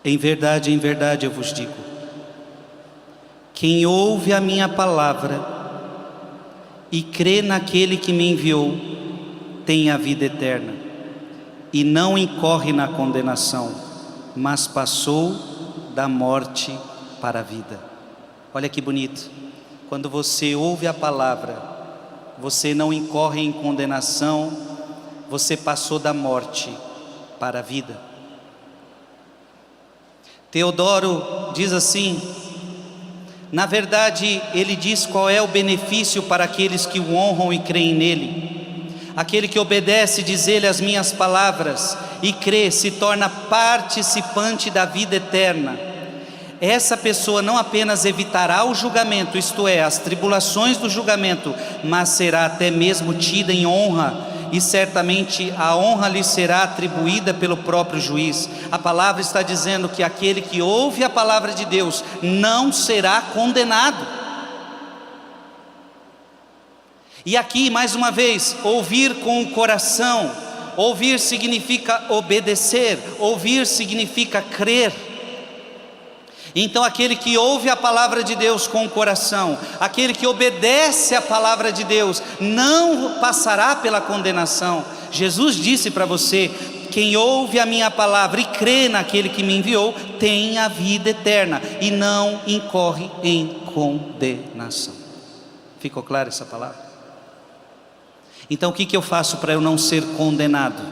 Em verdade eu vos digo: quem ouve a minha palavra e crê naquele que me enviou, tem a vida eterna, e não incorre na condenação, mas passou da morte para a vida. Olha que bonito. Quando você ouve a palavra, você não incorre em condenação, você passou da morte para a vida. Teodoro diz assim: na verdade, ele diz qual é o benefício para aqueles que o honram e creem nele. Aquele que obedece, diz ele, as minhas palavras e crê, se torna participante da vida eterna. Essa pessoa não apenas evitará o julgamento, isto é, as tribulações do julgamento, mas será até mesmo tida em honra, e certamente a honra lhe será atribuída pelo próprio juiz. A palavra está dizendo que aquele que ouve a palavra de Deus não será condenado. E aqui, mais uma vez, ouvir com o coração. Ouvir significa obedecer, ouvir significa crer. Então aquele que ouve a palavra de Deus com o coração, aquele que obedece a palavra de Deus, não passará pela condenação. Jesus disse para você: quem ouve a minha palavra e crê naquele que me enviou, tem a vida eterna e não incorre em condenação. Ficou clara essa palavra? Então o que eu faço para eu não ser condenado?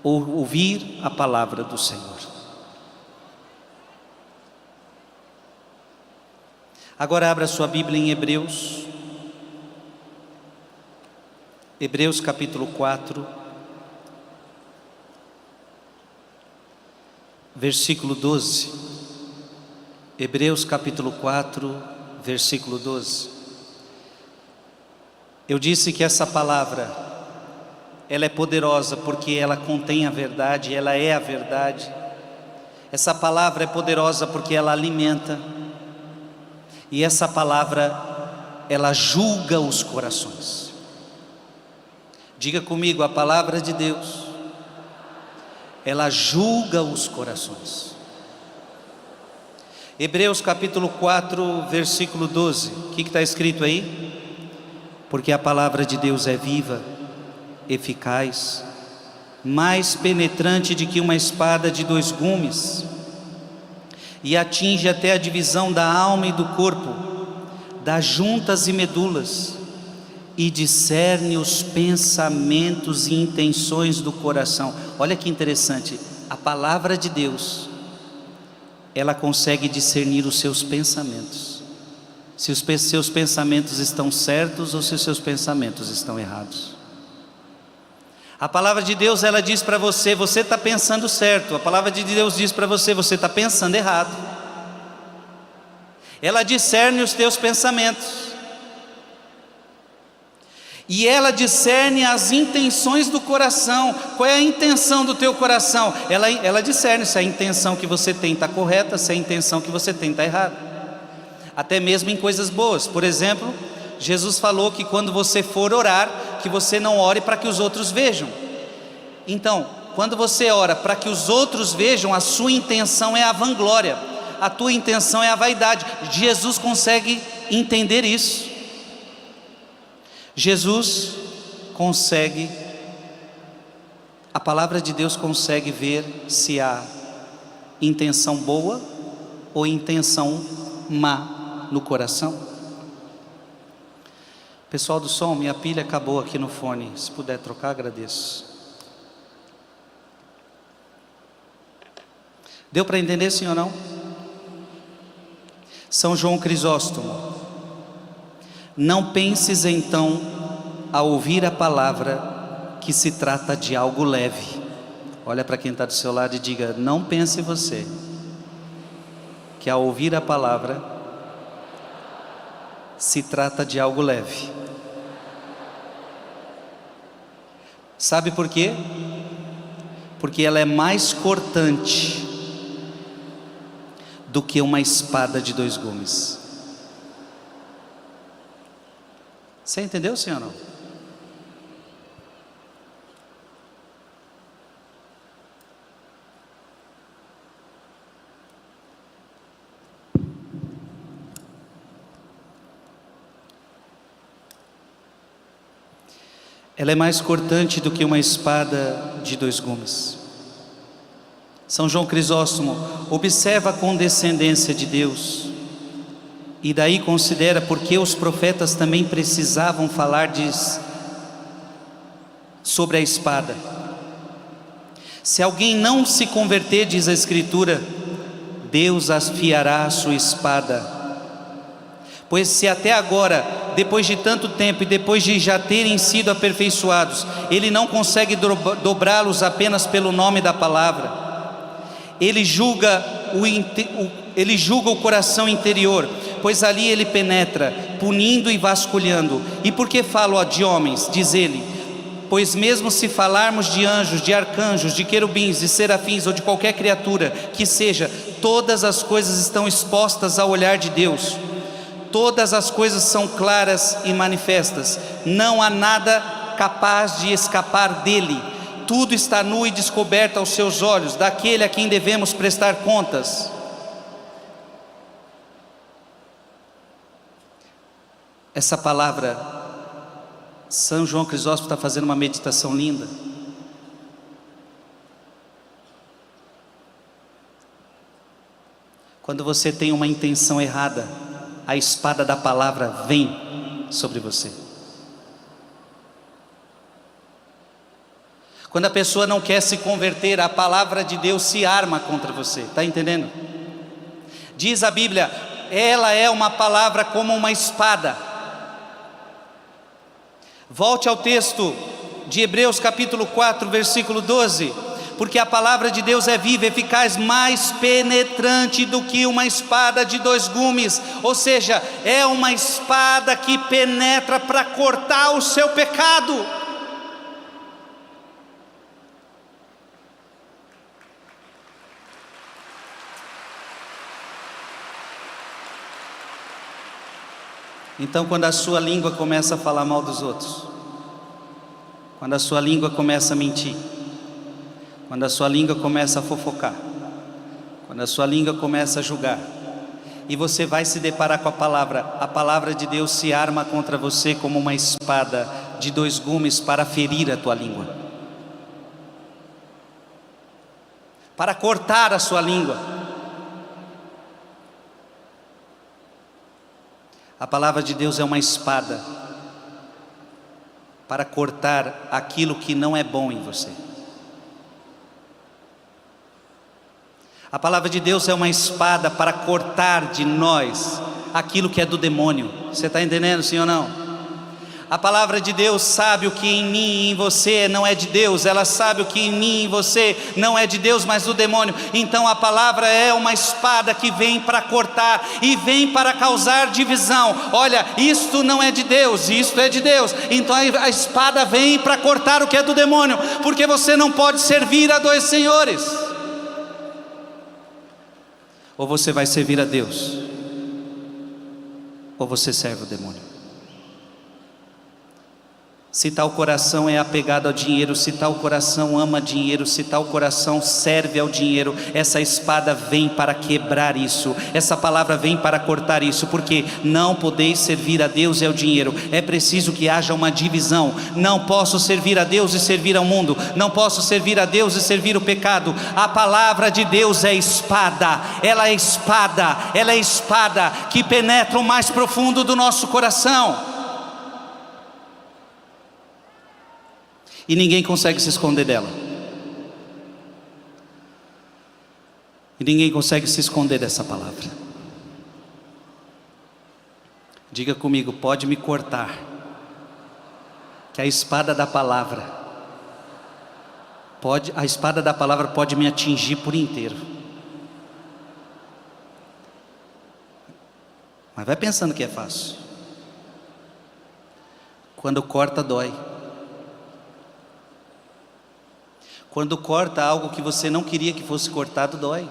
Ouvir a palavra do Senhor. Agora abra sua Bíblia em Hebreus. Hebreus capítulo 4, versículo 12. Hebreus capítulo 4, versículo 12. Eu disse que essa palavra, ela é poderosa porque ela contém a verdade, ela é a verdade. Essa palavra é poderosa porque ela alimenta. E essa palavra, ela julga os corações. Diga comigo: a palavra de Deus, ela julga os corações. Hebreus capítulo 4, versículo 12. O que está escrito aí? Porque a palavra de Deus é viva, eficaz, mais penetrante do que uma espada de 2 gumes, e atinge até a divisão da alma e do corpo, das juntas e medulas, e discerne os pensamentos e intenções do coração. Olha que interessante, a palavra de Deus, ela consegue discernir os seus pensamentos, se os seus pensamentos estão certos ou se os seus pensamentos estão errados. A palavra de Deus, ela diz para você: você está pensando certo. A palavra de Deus diz para você: você está pensando errado. Ela discerne os teus pensamentos, e ela discerne as intenções do coração. Qual é a intenção do teu coração? Ela discerne se a intenção que você tem está correta, se a intenção que você tem está errada. Até mesmo em coisas boas. Por exemplo, Jesus falou que quando você for orar, que você não ore para que os outros vejam. Então, quando você ora para que os outros vejam, a sua intenção é a vanglória, a tua intenção é a vaidade. Jesus consegue entender isso. Jesus consegue A palavra de Deus consegue ver se há intenção boa ou intenção má no coração. Pessoal do som, minha pilha acabou aqui no fone. Se puder trocar, agradeço. Deu para entender, sim ou não? São João Crisóstomo: não penses então, ao ouvir a palavra, que se trata de algo leve. Olha para quem está do seu lado e diga: não pense você que ao ouvir a palavra se trata de algo leve. Sabe por quê? Porque ela é mais cortante do que uma espada de 2 gumes. Você entendeu, senhor? Não? Ela é mais cortante do que uma espada de 2 gumes. São João Crisóstomo observa a condescendência de Deus e daí considera porque os profetas também precisavam falar sobre a espada. Se alguém não se converter, diz a Escritura, Deus afiará a sua espada. Pois se até agora, depois de tanto tempo e depois de já terem sido aperfeiçoados, ele não consegue dobrá-los apenas pelo nome da palavra, ele julga o coração interior, pois ali ele penetra, punindo e vasculhando. E por que falo de homens? Diz ele: pois mesmo se falarmos de anjos, de arcanjos, de querubins, de serafins ou de qualquer criatura que seja, todas as coisas estão expostas ao olhar de Deus. Todas as coisas são claras e manifestas, não há nada capaz de escapar dele. Tudo está nu e descoberto aos seus olhos, daquele a quem devemos prestar contas. Essa palavra, São João Crisóstomo está fazendo uma meditação linda. Quando você tem uma intenção errada, a espada da palavra vem sobre você. Quando a pessoa não quer se converter, a palavra de Deus se arma contra você. Está entendendo? Diz a Bíblia, ela é uma palavra como uma espada. Volte ao texto de Hebreus capítulo 4, versículo 12. Porque a palavra de Deus é viva, eficaz, mais penetrante do que uma espada de 2 gumes. Ou seja, é uma espada que penetra para cortar o seu pecado. Então, quando a sua língua começa a falar mal dos outros, quando a sua língua começa a mentir, quando a sua língua começa a fofocar, quando a sua língua começa a julgar, e você vai se deparar com a palavra de Deus se arma contra você como uma espada de 2 gumes para ferir a tua língua, para cortar a sua língua. A palavra de Deus é uma espada para cortar aquilo que não é bom em você. A palavra de Deus é uma espada para cortar de nós aquilo que é do demônio. Você está entendendo, sim ou não? A palavra de Deus sabe o que em mim e em você não é de Deus. Ela sabe o que em mim e em você não é de Deus, mas do demônio. Então a palavra é uma espada que vem para cortar e vem para causar divisão. Olha, isto não é de Deus, isto é de Deus. Então a espada vem para cortar o que é do demônio, porque você não pode servir a 2 senhores. Ou você vai servir a Deus, ou você serve o demônio. Se tal coração é apegado ao dinheiro, se tal coração ama dinheiro, se tal coração serve ao dinheiro, essa espada vem para quebrar isso, essa palavra vem para cortar isso, porque não podeis servir a Deus e ao dinheiro. É preciso que haja uma divisão. Não posso servir a Deus e servir ao mundo, não posso servir a Deus e servir o pecado. A palavra de Deus é espada, ela é espada, ela é espada que penetra o mais profundo do nosso coração. E ninguém consegue se esconder dela. E ninguém consegue se esconder dessa palavra. Diga comigo, pode me cortar, que a espada da palavra pode me atingir por inteiro. Mas vai pensando que é fácil. Quando corta, dói. Quando corta algo que você não queria que fosse cortado, dói.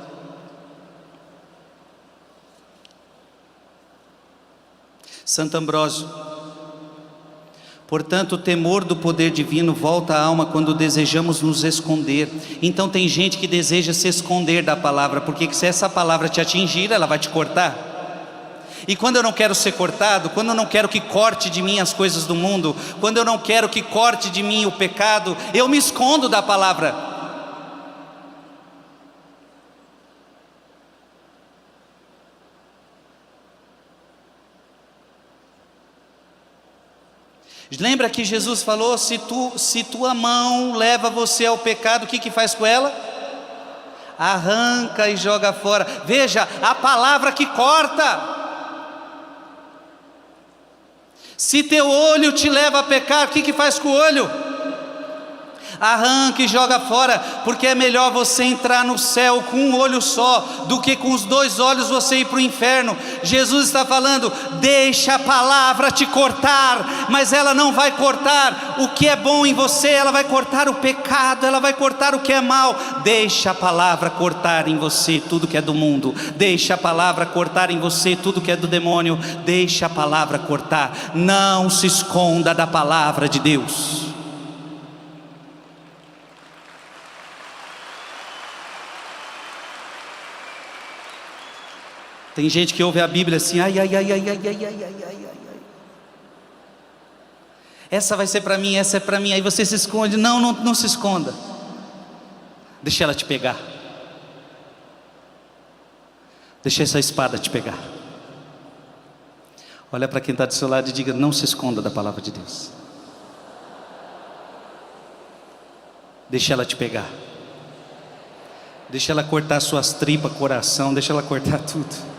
Santo Ambrósio: portanto, o temor do poder divino volta à alma quando desejamos nos esconder. Então tem gente que deseja se esconder da palavra, porque se essa palavra te atingir, ela vai te cortar. E quando eu não quero ser cortado, quando eu não quero que corte de mim as coisas do mundo, quando eu não quero que corte de mim o pecado, eu me escondo da palavra. Lembra que Jesus falou, se tua mão leva você ao pecado, o que faz com ela? Arranca e joga fora. Veja, a palavra que corta. Se teu olho te leva a pecar, o que faz com o olho? Arranca e joga fora, porque é melhor você entrar no céu com um olho só, do que com os 2 olhos você ir para o inferno. Jesus está falando, deixa a palavra te cortar, mas ela não vai cortar o que é bom em você, ela vai cortar o pecado, ela vai cortar o que é mal. Deixa a palavra cortar em você tudo que é do mundo, deixa a palavra cortar em você tudo que é do demônio, deixa a palavra cortar. Não se esconda da palavra de Deus. Tem gente que ouve a Bíblia assim, ai. Essa vai ser para mim, essa é para mim. Aí você se esconde. Não se esconda. Deixa ela te pegar. Deixa essa espada te pegar. Olha para quem está do seu lado e diga, não se esconda da palavra de Deus. Deixa ela te pegar. Deixa ela cortar suas tripas, coração, deixa ela cortar tudo.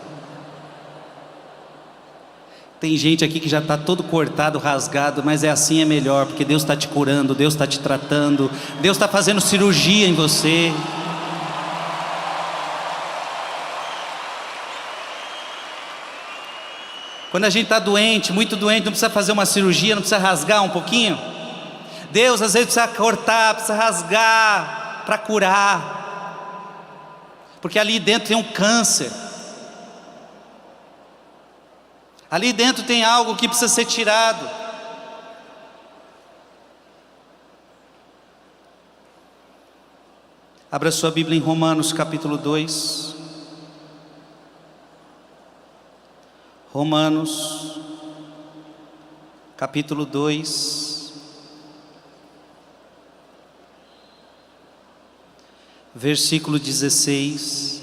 Tem gente aqui que já está todo cortado, rasgado, mas assim é melhor, porque Deus está te curando, Deus está te tratando, Deus está fazendo cirurgia em você. Quando a gente está doente, muito doente, não precisa fazer uma cirurgia, não precisa rasgar um pouquinho. Deus às vezes precisa cortar, precisa rasgar para curar, porque ali dentro tem um câncer. Ali dentro tem algo que precisa ser tirado. Abra sua Bíblia em Romanos capítulo 2. Romanos capítulo 2, versículo 16.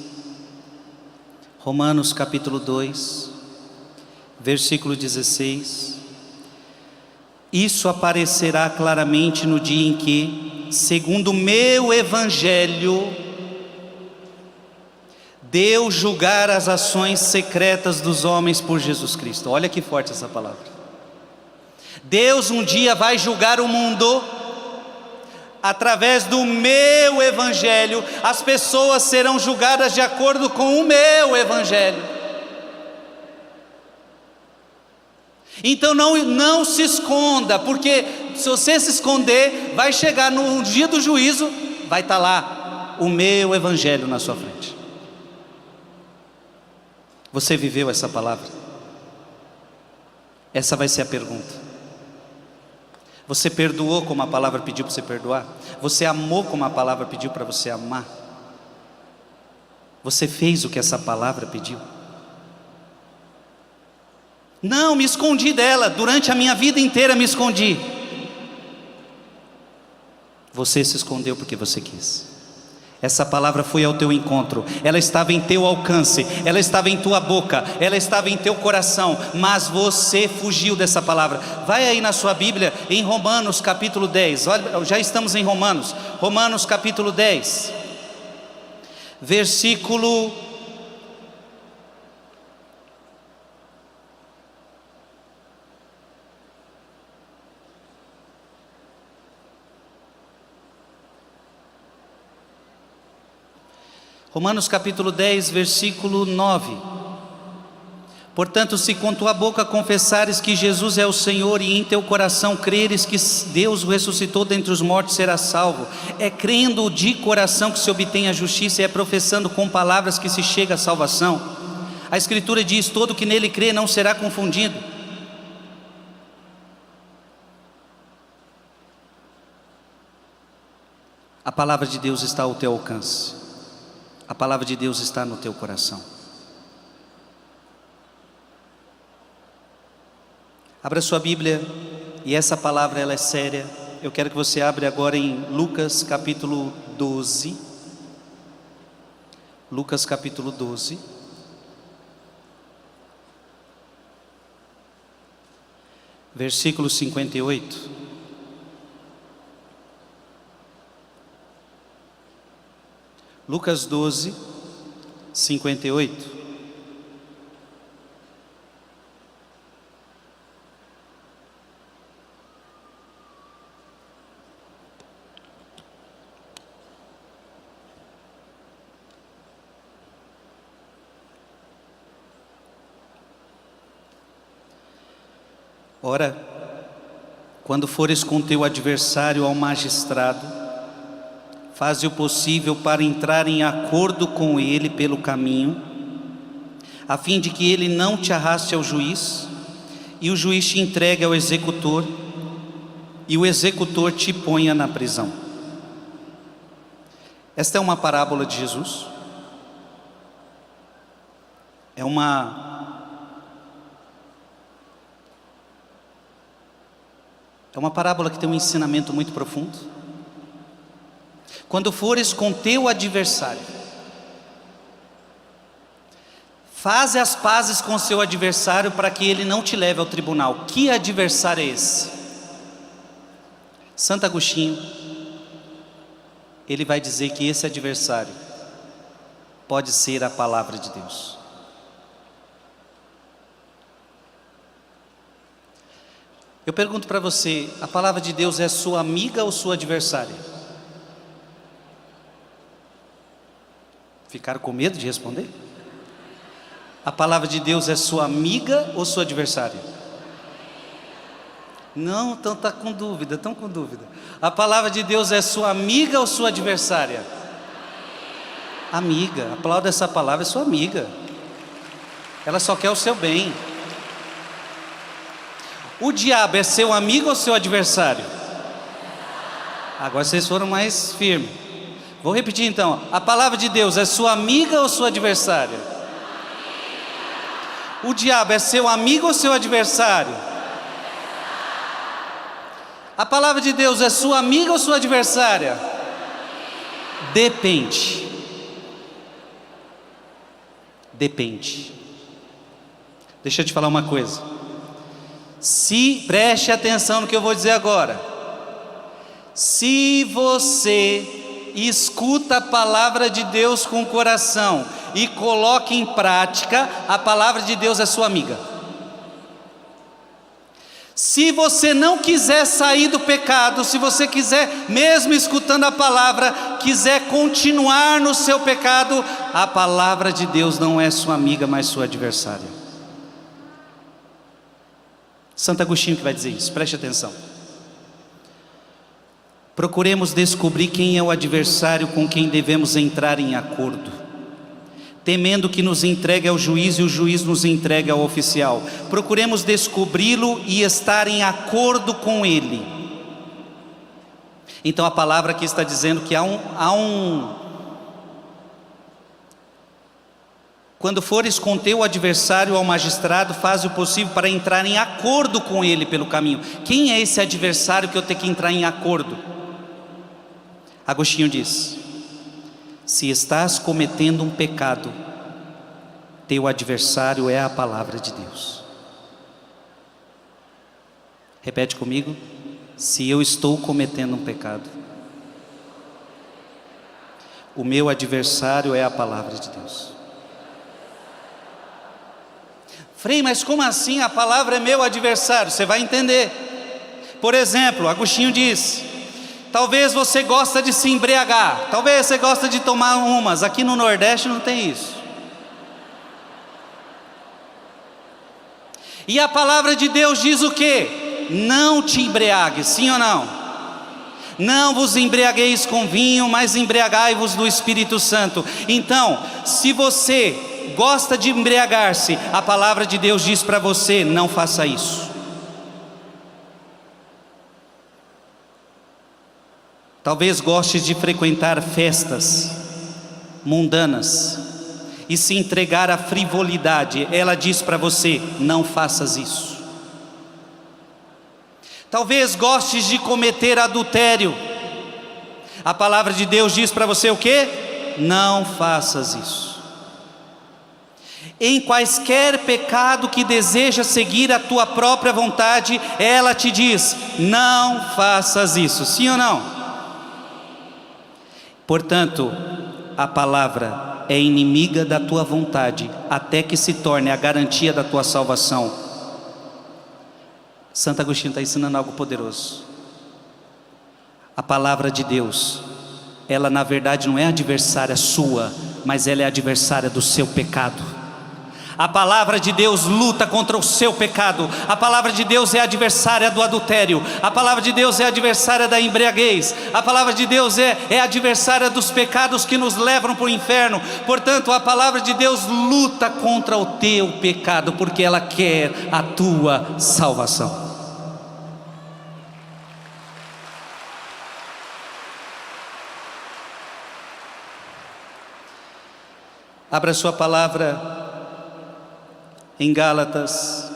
Romanos capítulo 2, versículo 16. Isso aparecerá claramente no dia em que, segundo o meu evangelho, Deus julgar as ações secretas dos homens por Jesus Cristo. Olha que forte essa palavra. Deus um dia vai julgar o mundo através do meu evangelho. As pessoas serão julgadas de acordo com o meu evangelho. Então não se esconda, porque se você se esconder, vai chegar no dia do juízo, vai estar lá o meu evangelho na sua frente. Você viveu essa palavra? Essa vai ser a pergunta. Você perdoou como a palavra pediu para você perdoar? Você amou como a palavra pediu para você amar? Você fez o que essa palavra pediu? Não, me escondi dela, durante a minha vida inteira me escondi. Você se escondeu porque você quis. Essa palavra foi ao teu encontro, ela estava em teu alcance, ela estava em tua boca, ela estava em teu coração, mas você fugiu dessa palavra. Vai aí na sua Bíblia, em Romanos capítulo 10, olha, já estamos em Romanos capítulo 10, versículo 9. Portanto, se com tua boca confessares que Jesus é o Senhor e em teu coração creres que Deus o ressuscitou dentre os mortos, serás salvo. É crendo de coração que se obtém a justiça, e é professando com palavras que se chega à salvação. A Escritura diz: todo que nele crê não será confundido. A palavra de Deus está ao teu alcance. A palavra de Deus está no teu coração. Abra sua Bíblia, e essa palavra ela é séria. Eu quero que você abra agora em Lucas capítulo 12. Lucas capítulo 12. Versículo 58. Lucas 12, 58. Ora, quando fores com teu adversário ao magistrado, faze o possível para entrar em acordo com ele pelo caminho, a fim de que ele não te arraste ao juiz, e o juiz te entregue ao executor, e o executor te ponha na prisão. Esta é uma parábola de Jesus. É uma parábola que tem um ensinamento muito profundo. Quando fores com teu adversário, faze as pazes com seu adversário para que ele não te leve ao tribunal. Que adversário é esse? Santo Agostinho, ele vai dizer que esse adversário pode ser a palavra de Deus. Eu pergunto para você, a palavra de Deus é sua amiga ou sua adversária? Ficaram com medo de responder? A palavra de Deus é sua amiga ou sua adversária? Não, então estão com dúvida. A palavra de Deus é sua amiga ou sua adversária? Amiga. Aplauda essa palavra, é sua amiga. Ela só quer o seu bem. O diabo é seu amigo ou seu adversário? Agora vocês foram mais firmes. Vou repetir então. A palavra de Deus é sua amiga ou sua adversária? O diabo é seu amigo ou seu adversário? A palavra de Deus é sua amiga ou sua adversária? Depende. Deixa eu te falar uma coisa. Preste atenção no que eu vou dizer agora. Se você escuta a palavra de Deus com o coração e coloca em prática, a palavra de Deus é sua amiga. Se você não quiser sair do pecado, se você quiser, mesmo escutando a palavra, quiser continuar no seu pecado, a palavra de Deus não é sua amiga, mas sua adversária. Santo Agostinho que vai dizer isso, preste atenção. Procuremos descobrir quem é o adversário com quem devemos entrar em acordo, temendo que nos entregue ao juiz e o juiz nos entregue ao oficial. Procuremos descobri-lo e estar em acordo com ele. Então a palavra aqui está dizendo que quando fores com teu adversário ao magistrado, faz o possível para entrar em acordo com ele pelo caminho. Quem é esse adversário que eu tenho que entrar em acordo? Agostinho diz: se estás cometendo um pecado, teu adversário é a palavra de Deus. Repete comigo: se eu estou cometendo um pecado, o meu adversário é a palavra de Deus. Frei, mas como assim a palavra é meu adversário? Você vai entender. Por exemplo, Agostinho diz: talvez você gosta de se embriagar, talvez você gosta de tomar umas. Aqui no Nordeste não tem isso. E a palavra de Deus diz o quê? Não te embriagues, sim ou não? Não vos embriagueis com vinho, mas embriagai-vos do Espírito Santo. Então, se você gosta de embriagar-se, a palavra de Deus diz para você: não faça isso. Talvez goste de frequentar festas mundanas e se entregar à frivolidade. Ela diz para você: não faças isso. Talvez gostes de cometer adultério. A palavra de Deus diz para você o quê? Não faças isso. Em quaisquer pecado que deseja seguir a tua própria vontade, ela te diz: não faças isso, sim ou não? Portanto, a palavra é inimiga da tua vontade, até que se torne a garantia da tua salvação. Santo Agostinho está ensinando algo poderoso. A palavra de Deus, ela na verdade não é adversária sua, mas ela é adversária do seu pecado. A palavra de Deus luta contra o seu pecado. A palavra de Deus é adversária do adultério. A palavra de Deus é adversária da embriaguez. A palavra de Deus é adversária dos pecados que nos levam para o inferno. Portanto, a palavra de Deus luta contra o teu pecado, porque ela quer a tua salvação. Abra sua palavra em Gálatas,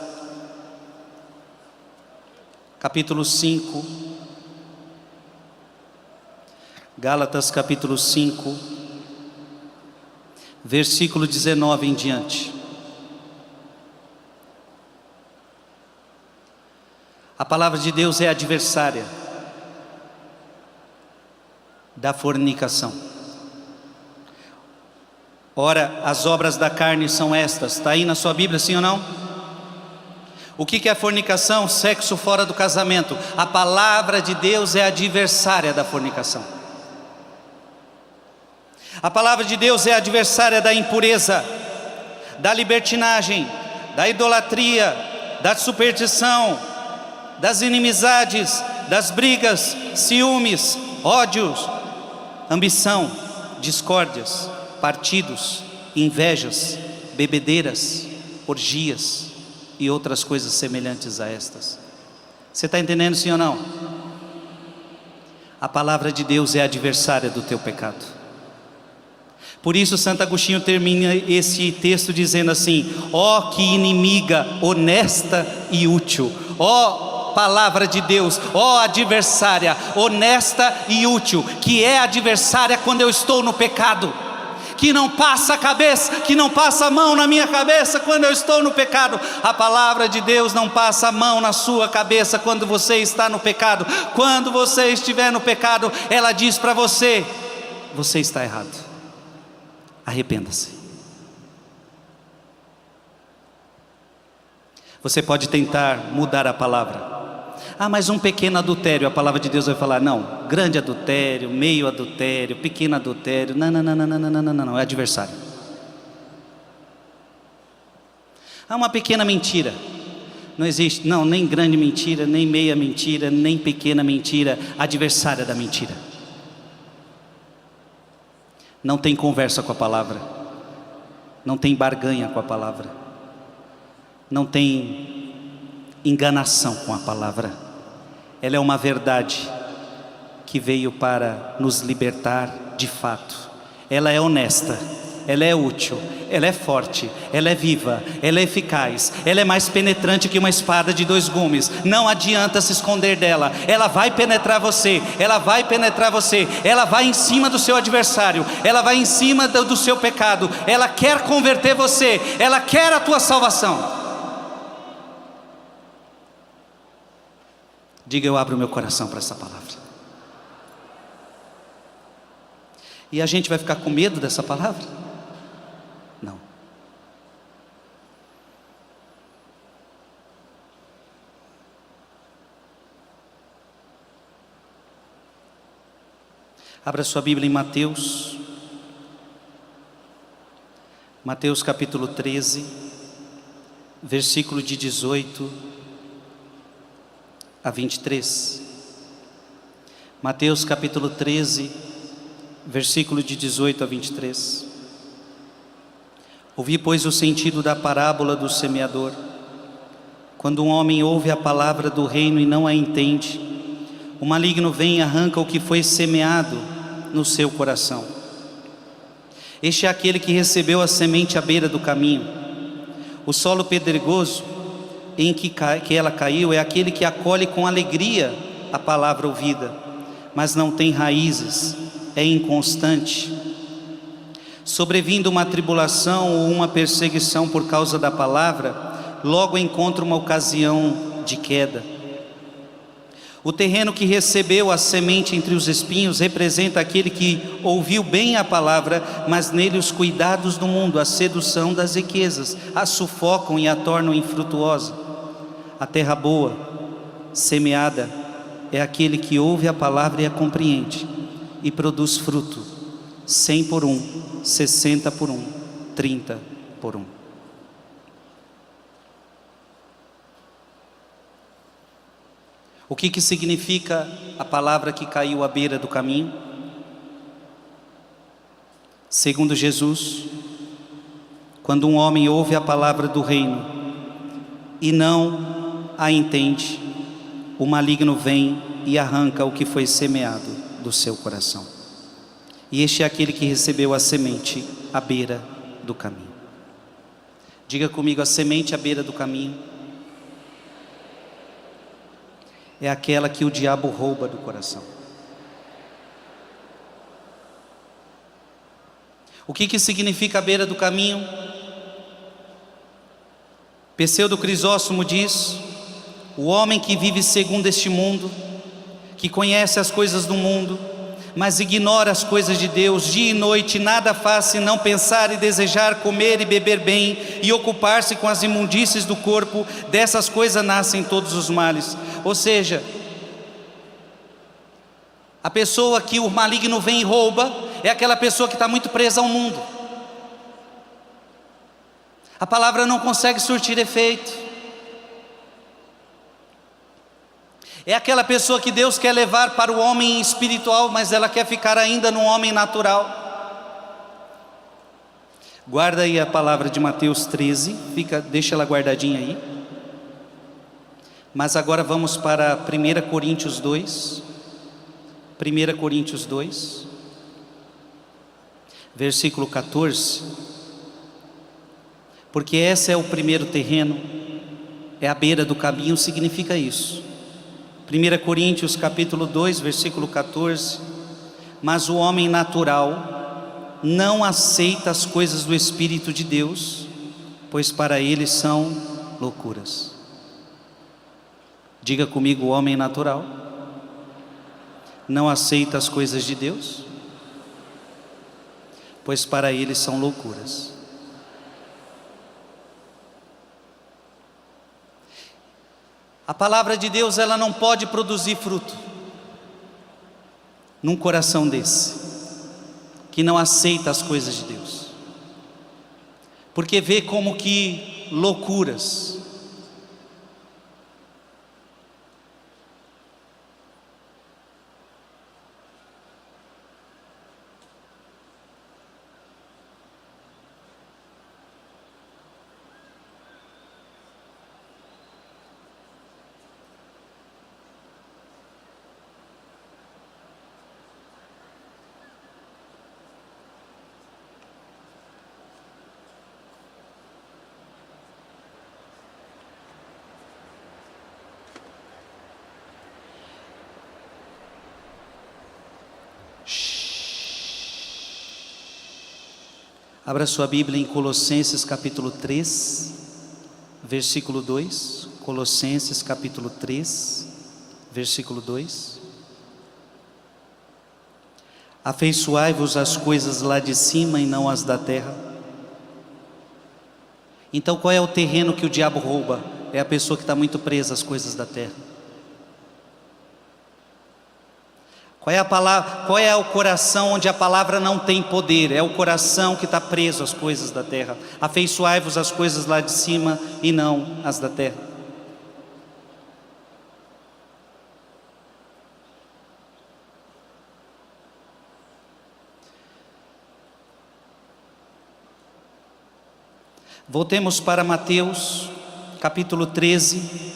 capítulo 5. Gálatas capítulo 5, versículo 19 em diante. A palavra de Deus é adversária da fornicação. Ora, as obras da carne são estas. Está aí na sua Bíblia, sim ou não? O que é fornicação? Sexo fora do casamento. A palavra de Deus é adversária da fornicação. A palavra de Deus é adversária da impureza, da libertinagem, da idolatria, da superstição, das inimizades, das brigas, ciúmes, ódios, ambição, discórdias, partidos, invejas, bebedeiras, orgias e outras coisas semelhantes a estas. Você está entendendo, sim ou não? A palavra de Deus é adversária do teu pecado. Por isso Santo Agostinho termina esse texto dizendo assim: ó que inimiga honesta e útil, ó palavra de Deus, ó adversária honesta e útil, que é adversária quando eu estou no pecado, que não passa a cabeça, que não passa a mão na minha cabeça quando eu estou no pecado. A palavra de Deus não passa a mão na sua cabeça quando você está no pecado. Quando você estiver no pecado, ela diz para você: você está errado, arrependa-se. Você pode tentar mudar a palavra. Ah, mas um pequeno adultério, a palavra de Deus vai falar: não, grande adultério, meio adultério, pequeno adultério. Não, é adversário. Ah, uma pequena mentira. Não existe, não, nem grande mentira, nem meia mentira, nem pequena mentira. Adversária da mentira. Não tem conversa com a palavra, não tem barganha com a palavra, não tem enganação com a palavra. Ela é uma verdade que veio para nos libertar de fato. Ela é honesta, ela é útil, ela é forte, ela é viva, ela é eficaz, ela é mais penetrante que uma espada de 2 gumes. Não adianta se esconder dela, ela vai penetrar você, ela vai penetrar você, ela vai em cima do seu adversário, ela vai em cima do seu pecado, ela quer converter você, ela quer a tua salvação. Diga: eu abro meu coração para essa palavra. E a gente vai ficar com medo dessa palavra? Não. Abra sua Bíblia em Mateus. Mateus capítulo 13, versículo de 18 a 23. Mateus capítulo 13, versículo de 18 a 23. Ouvi, pois, o sentido da parábola do semeador. Quando um homem ouve a palavra do reino e não a entende, o maligno vem e arranca o que foi semeado no seu coração. Este é aquele que recebeu a semente à beira do caminho. O solo pedregoso em que ela caiu é aquele que acolhe com alegria a palavra ouvida, mas não tem raízes, é inconstante. Sobrevindo uma tribulação ou uma perseguição por causa da palavra, logo encontra uma ocasião de queda. O terreno que recebeu a semente entre os espinhos representa aquele que ouviu bem a palavra, mas nele os cuidados do mundo, a sedução das riquezas, a sufocam e a tornam infrutuosa. A terra boa, semeada, é aquele que ouve a palavra e a compreende, e produz fruto, 100 por 1, 60 por 1, 30 por 1. O que significa a palavra que caiu à beira do caminho? Segundo Jesus, quando um homem ouve a palavra do reino e não a entende, o maligno vem e arranca o que foi semeado do seu coração. E este é aquele que recebeu a semente à beira do caminho. Diga comigo: a semente à beira do caminho é aquela que o diabo rouba do coração. O que significa a beira do caminho? Pseudo Crisóstomo diz: o homem que vive segundo este mundo, que conhece as coisas do mundo, mas ignora as coisas de Deus, dia e noite nada faz senão pensar e desejar comer e beber bem e ocupar-se com as imundícies do corpo, dessas coisas nascem todos os males. Ou seja, a pessoa que o maligno vem e rouba é aquela pessoa que está muito presa ao mundo. A palavra não consegue surtir efeito. É aquela pessoa que Deus quer levar para o homem espiritual, mas ela quer ficar ainda no homem natural. Guarda aí a palavra de Mateus 13, deixa ela guardadinha aí. Mas agora vamos para 1 Coríntios 2. 1 Coríntios 2, versículo 14. Porque esse é o primeiro terreno, é a beira do caminho, significa isso. 1 Coríntios capítulo 2, versículo 14. Mas o homem natural não aceita as coisas do Espírito de Deus, pois para ele são loucuras. Diga comigo: o homem natural não aceita as coisas de Deus, pois para ele são loucuras. A palavra de Deus, ela não pode produzir fruto num coração desse, que não aceita as coisas de Deus, porque vê como que loucuras. Abra sua Bíblia em Colossenses capítulo 3, versículo 2. Colossenses capítulo 3, versículo 2. Afeiçoai-vos às coisas lá de cima e não às da terra. Então qual é o terreno que o diabo rouba? É a pessoa que está muito presa às coisas da terra. Qual é a palavra? Qual é o coração onde a palavra não tem poder? É o coração que está preso às coisas da terra. Afeiçoai-vos às coisas lá de cima e não às da terra. Voltemos para Mateus capítulo 13.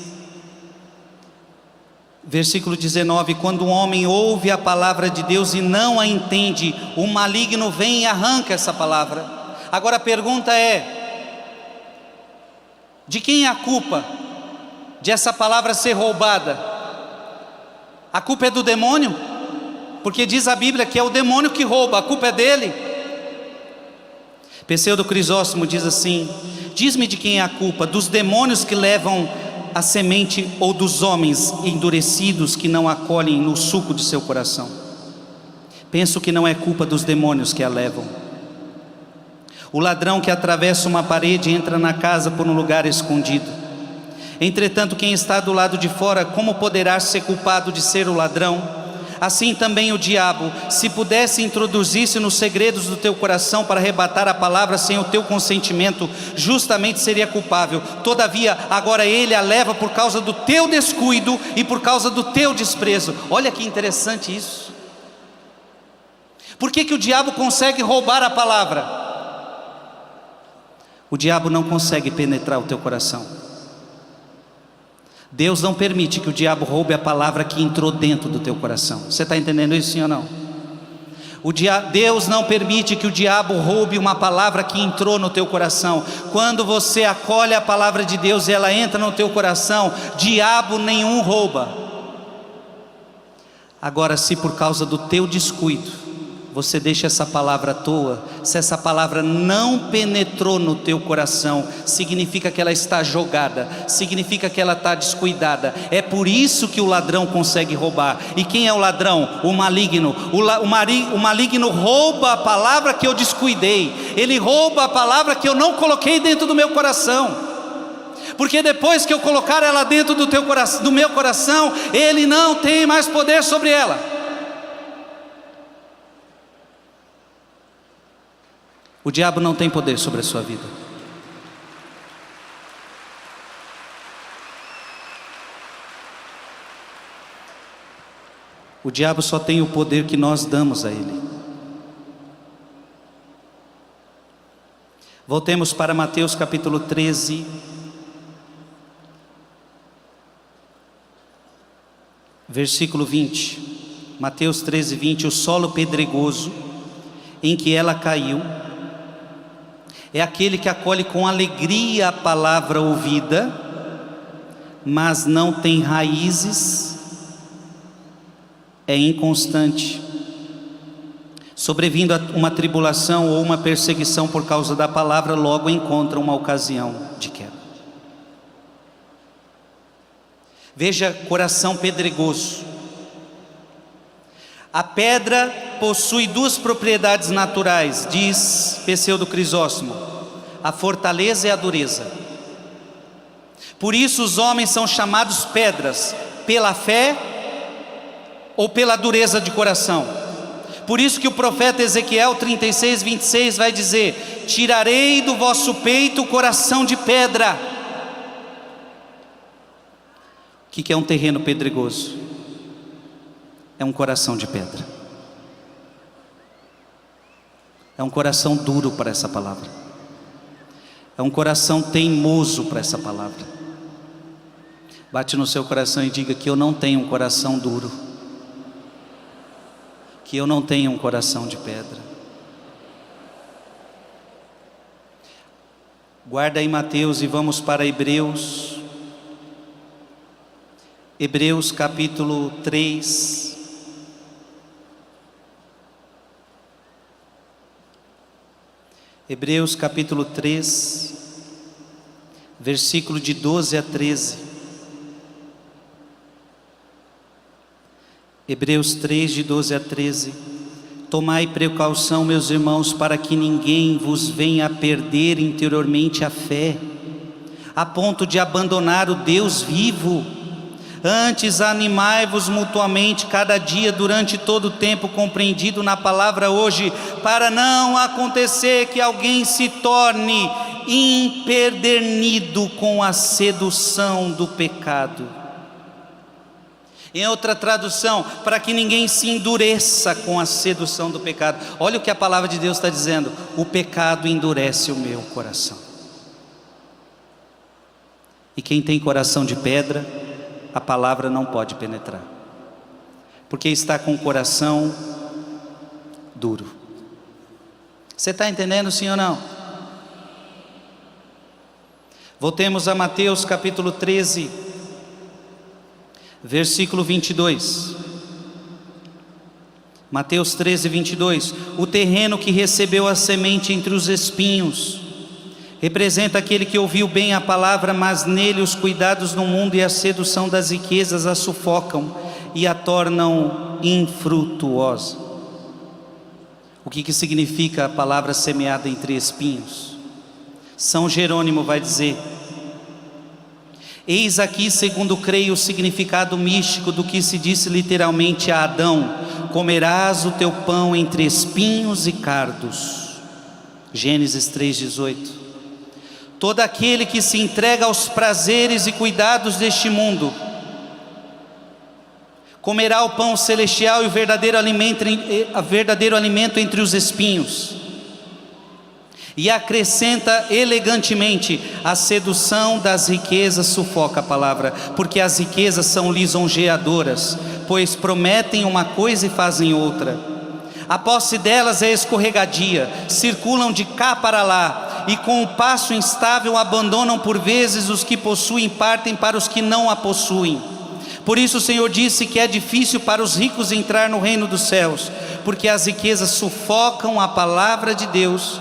Versículo 19: quando um homem ouve a palavra de Deus e não a entende, o maligno vem e arranca essa palavra. Agora a pergunta é: de quem é a culpa de essa palavra ser roubada? A culpa é do demônio? Porque diz a Bíblia que é o demônio que rouba, a culpa é dele. Pseudo Crisóstomo diz assim: diz-me de quem é a culpa, dos demônios que levam a semente ou dos homens endurecidos que não acolhem no suco de seu coração? Penso que não é culpa dos demônios que a levam. O ladrão que atravessa uma parede entra na casa por um lugar escondido. Entretanto, quem está do lado de fora, como poderá ser culpado de ser o ladrão? Assim também o diabo, se pudesse introduzir-se nos segredos do teu coração para arrebatar a palavra sem o teu consentimento, justamente seria culpável. Todavia, agora ele a leva por causa do teu descuido e por causa do teu desprezo. Olha que interessante isso. Por que o diabo consegue roubar a palavra? O diabo não consegue penetrar o teu coração. Deus não permite que o diabo roube a palavra que entrou dentro do teu coração. Você está entendendo isso, sim ou não? Deus não permite que o diabo roube uma palavra que entrou no teu coração. Quando você acolhe a palavra de Deus e ela entra no teu coração, diabo nenhum rouba. Agora, se por causa do teu descuido você deixa essa palavra à toa, se essa palavra não penetrou no teu coração, significa que ela está jogada, significa que ela está descuidada. É por isso que o ladrão consegue roubar. E quem é o ladrão? O maligno. O maligno rouba a palavra que eu descuidei, ele rouba a palavra que eu não coloquei dentro do meu coração. Porque depois que eu colocar ela dentro do meu coração, ele não tem mais poder sobre ela. O diabo não tem poder sobre a sua vida. O diabo só tem o poder que nós damos a ele. Voltemos para Mateus capítulo 13. Versículo 20. Mateus 13, 20. O solo pedregoso em que ela caiu é aquele que acolhe com alegria a palavra ouvida, mas não tem raízes, é inconstante. Sobrevindo a uma tribulação ou uma perseguição por causa da palavra, logo encontra uma ocasião de queda. Veja, coração pedregoso. A pedra possui duas propriedades naturais, diz Pseudo Crisóstomo: a fortaleza e a dureza. Por isso os homens são chamados pedras, pela fé ou pela dureza de coração. Por isso que o profeta Ezequiel 36, 26 vai dizer: tirarei do vosso peito o coração de pedra. O que é um terreno pedregoso? É um coração de pedra. É um coração duro para essa palavra. É um coração teimoso para essa palavra. Bate no seu coração e diga que eu não tenho um coração duro, que eu não tenho um coração de pedra. Guarda aí Mateus e vamos para Hebreus. Hebreus capítulo 3. Hebreus capítulo 3, versículo de 12 a 13. Hebreus 3, de 12 a 13. Tomai precaução, meus irmãos, para que ninguém vos venha a perder interiormente a fé, a ponto de abandonar o Deus vivo. Antes animai-vos mutuamente cada dia durante todo o tempo compreendido na palavra hoje, para não acontecer que alguém se torne empedernido com a sedução do pecado. Em outra tradução, para que ninguém se endureça com a sedução do pecado. Olha o que a palavra de Deus está dizendo: o pecado endurece o meu coração. E quem tem coração de pedra, a palavra não pode penetrar, porque está com o coração duro. Você está entendendo, sim ou não? Voltemos a Mateus capítulo 13, versículo 22. Mateus 13, 22. O terreno que recebeu a semente entre os espinhos representa aquele que ouviu bem a palavra, mas nele os cuidados do mundo e a sedução das riquezas a sufocam e a tornam infrutuosa. O que significa a palavra semeada entre espinhos? São Jerônimo vai dizer: eis aqui, segundo creio, o significado místico do que se disse literalmente a Adão: comerás o teu pão entre espinhos e cardos. Gênesis 3,18. Todo aquele que se entrega aos prazeres e cuidados deste mundo comerá o pão celestial e o verdadeiro alimento entre os espinhos. E acrescenta elegantemente: a sedução das riquezas sufoca a palavra, porque as riquezas são lisonjeadoras, pois prometem uma coisa e fazem outra. A posse delas é escorregadia, circulam de cá para lá, e com o passo instável abandonam por vezes os que possuem e partem para os que não a possuem. Por isso o Senhor disse que é difícil para os ricos entrar no reino dos céus, porque as riquezas sufocam a palavra de Deus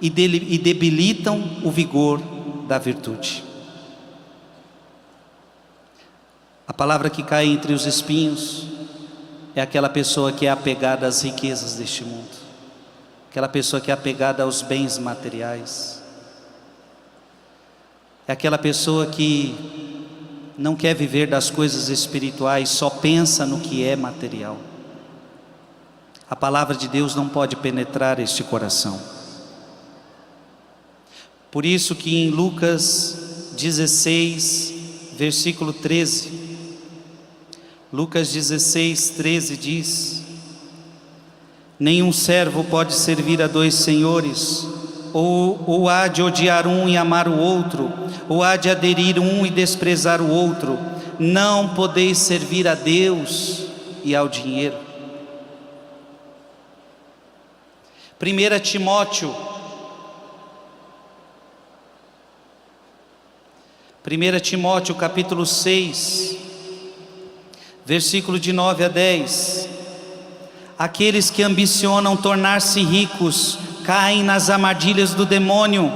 e debilitam o vigor da virtude. A palavra que cai entre os espinhos é aquela pessoa que é apegada às riquezas deste mundo, aquela pessoa que é apegada aos bens materiais, é aquela pessoa que não quer viver das coisas espirituais, só pensa no que é material. A palavra de Deus não pode penetrar este coração. Por isso que em Lucas 16, versículo 13, Lucas 16, 13 diz: nenhum servo pode servir a dois senhores, ou há de odiar um e amar o outro, ou há de aderir um e desprezar o outro. Não podeis servir a Deus e ao dinheiro. 1 Timóteo 1 Timóteo capítulo 6, versículo de 9 a 10. Aqueles que ambicionam tornar-se ricos caem nas armadilhas do demônio.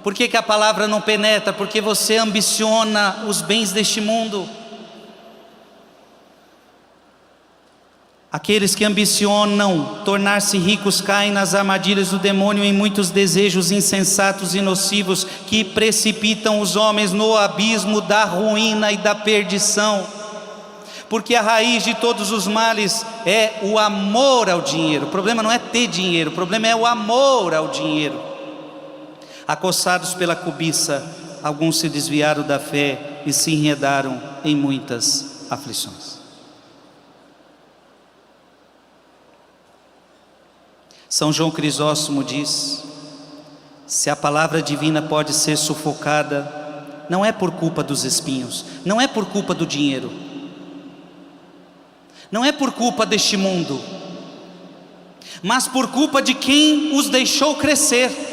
Por que a palavra não penetra? Porque você ambiciona os bens deste mundo. Aqueles que ambicionam tornar-se ricos caem nas armadilhas do demônio, em muitos desejos insensatos e nocivos que precipitam os homens no abismo da ruína e da perdição. Porque a raiz de todos os males é o amor ao dinheiro. O problema não é ter dinheiro, o problema é o amor ao dinheiro. Acossados pela cobiça, alguns se desviaram da fé e se enredaram em muitas aflições. São João Crisóstomo diz: se a palavra divina pode ser sufocada, não é por culpa dos espinhos, não é por culpa do dinheiro, não é por culpa deste mundo, mas por culpa de quem os deixou crescer.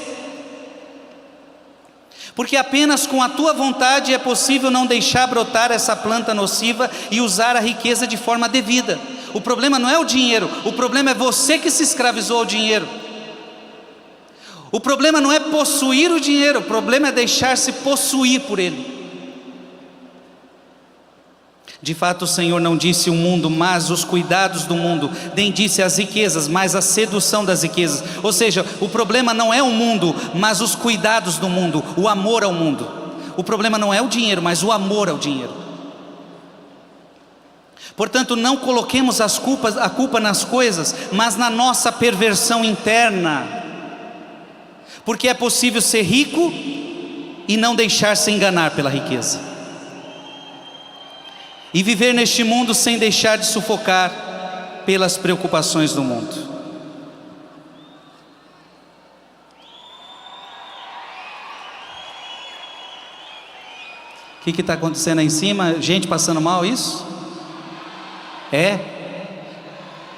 Porque apenas com a tua vontade é possível não deixar brotar essa planta nociva e usar a riqueza de forma devida. O problema não é o dinheiro, o problema é você que se escravizou ao dinheiro. O problema não é possuir o dinheiro, o problema é deixar-se possuir por ele. De fato, o Senhor não disse o mundo, mas os cuidados do mundo, nem disse as riquezas, mas a sedução das riquezas. Ou seja, o problema não é o mundo, mas os cuidados do mundo, o amor ao mundo. O problema não é o dinheiro, mas o amor ao dinheiro. Portanto, não coloquemos a culpa nas coisas, mas na nossa perversão interna. Porque é possível ser rico e não deixar-se enganar pela riqueza. E viver neste mundo sem deixar de sufocar pelas preocupações do mundo. O que está acontecendo aí em cima? Gente passando mal, isso? É?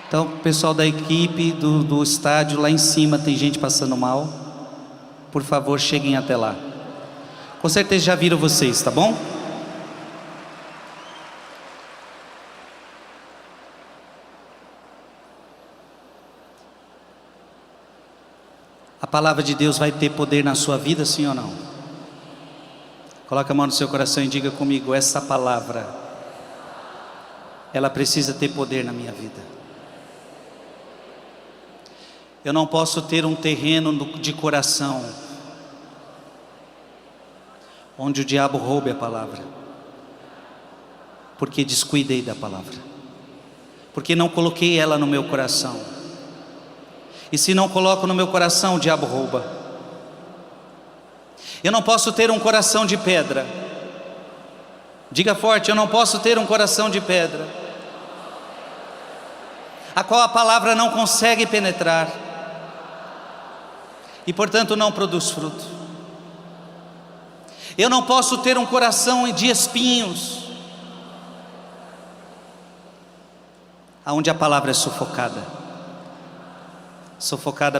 Então, o pessoal da equipe do estádio lá em cima tem gente passando mal. Por favor, cheguem até lá. Com certeza já viram vocês, tá bom? A palavra de Deus vai ter poder na sua vida, sim ou não? Coloque a mão no seu coração e diga comigo: essa palavra, ela precisa ter poder na minha vida. Eu não posso ter um terreno de coração onde o diabo roube a palavra, porque descuidei da palavra, porque não coloquei ela no meu coração. E se não coloco no meu coração, o diabo rouba. Eu não posso ter um coração de pedra. Diga forte: eu não posso ter um coração de pedra, a qual a palavra não consegue penetrar, e portanto não produz fruto. Eu não posso ter um coração de espinhos, aonde a palavra é sufocada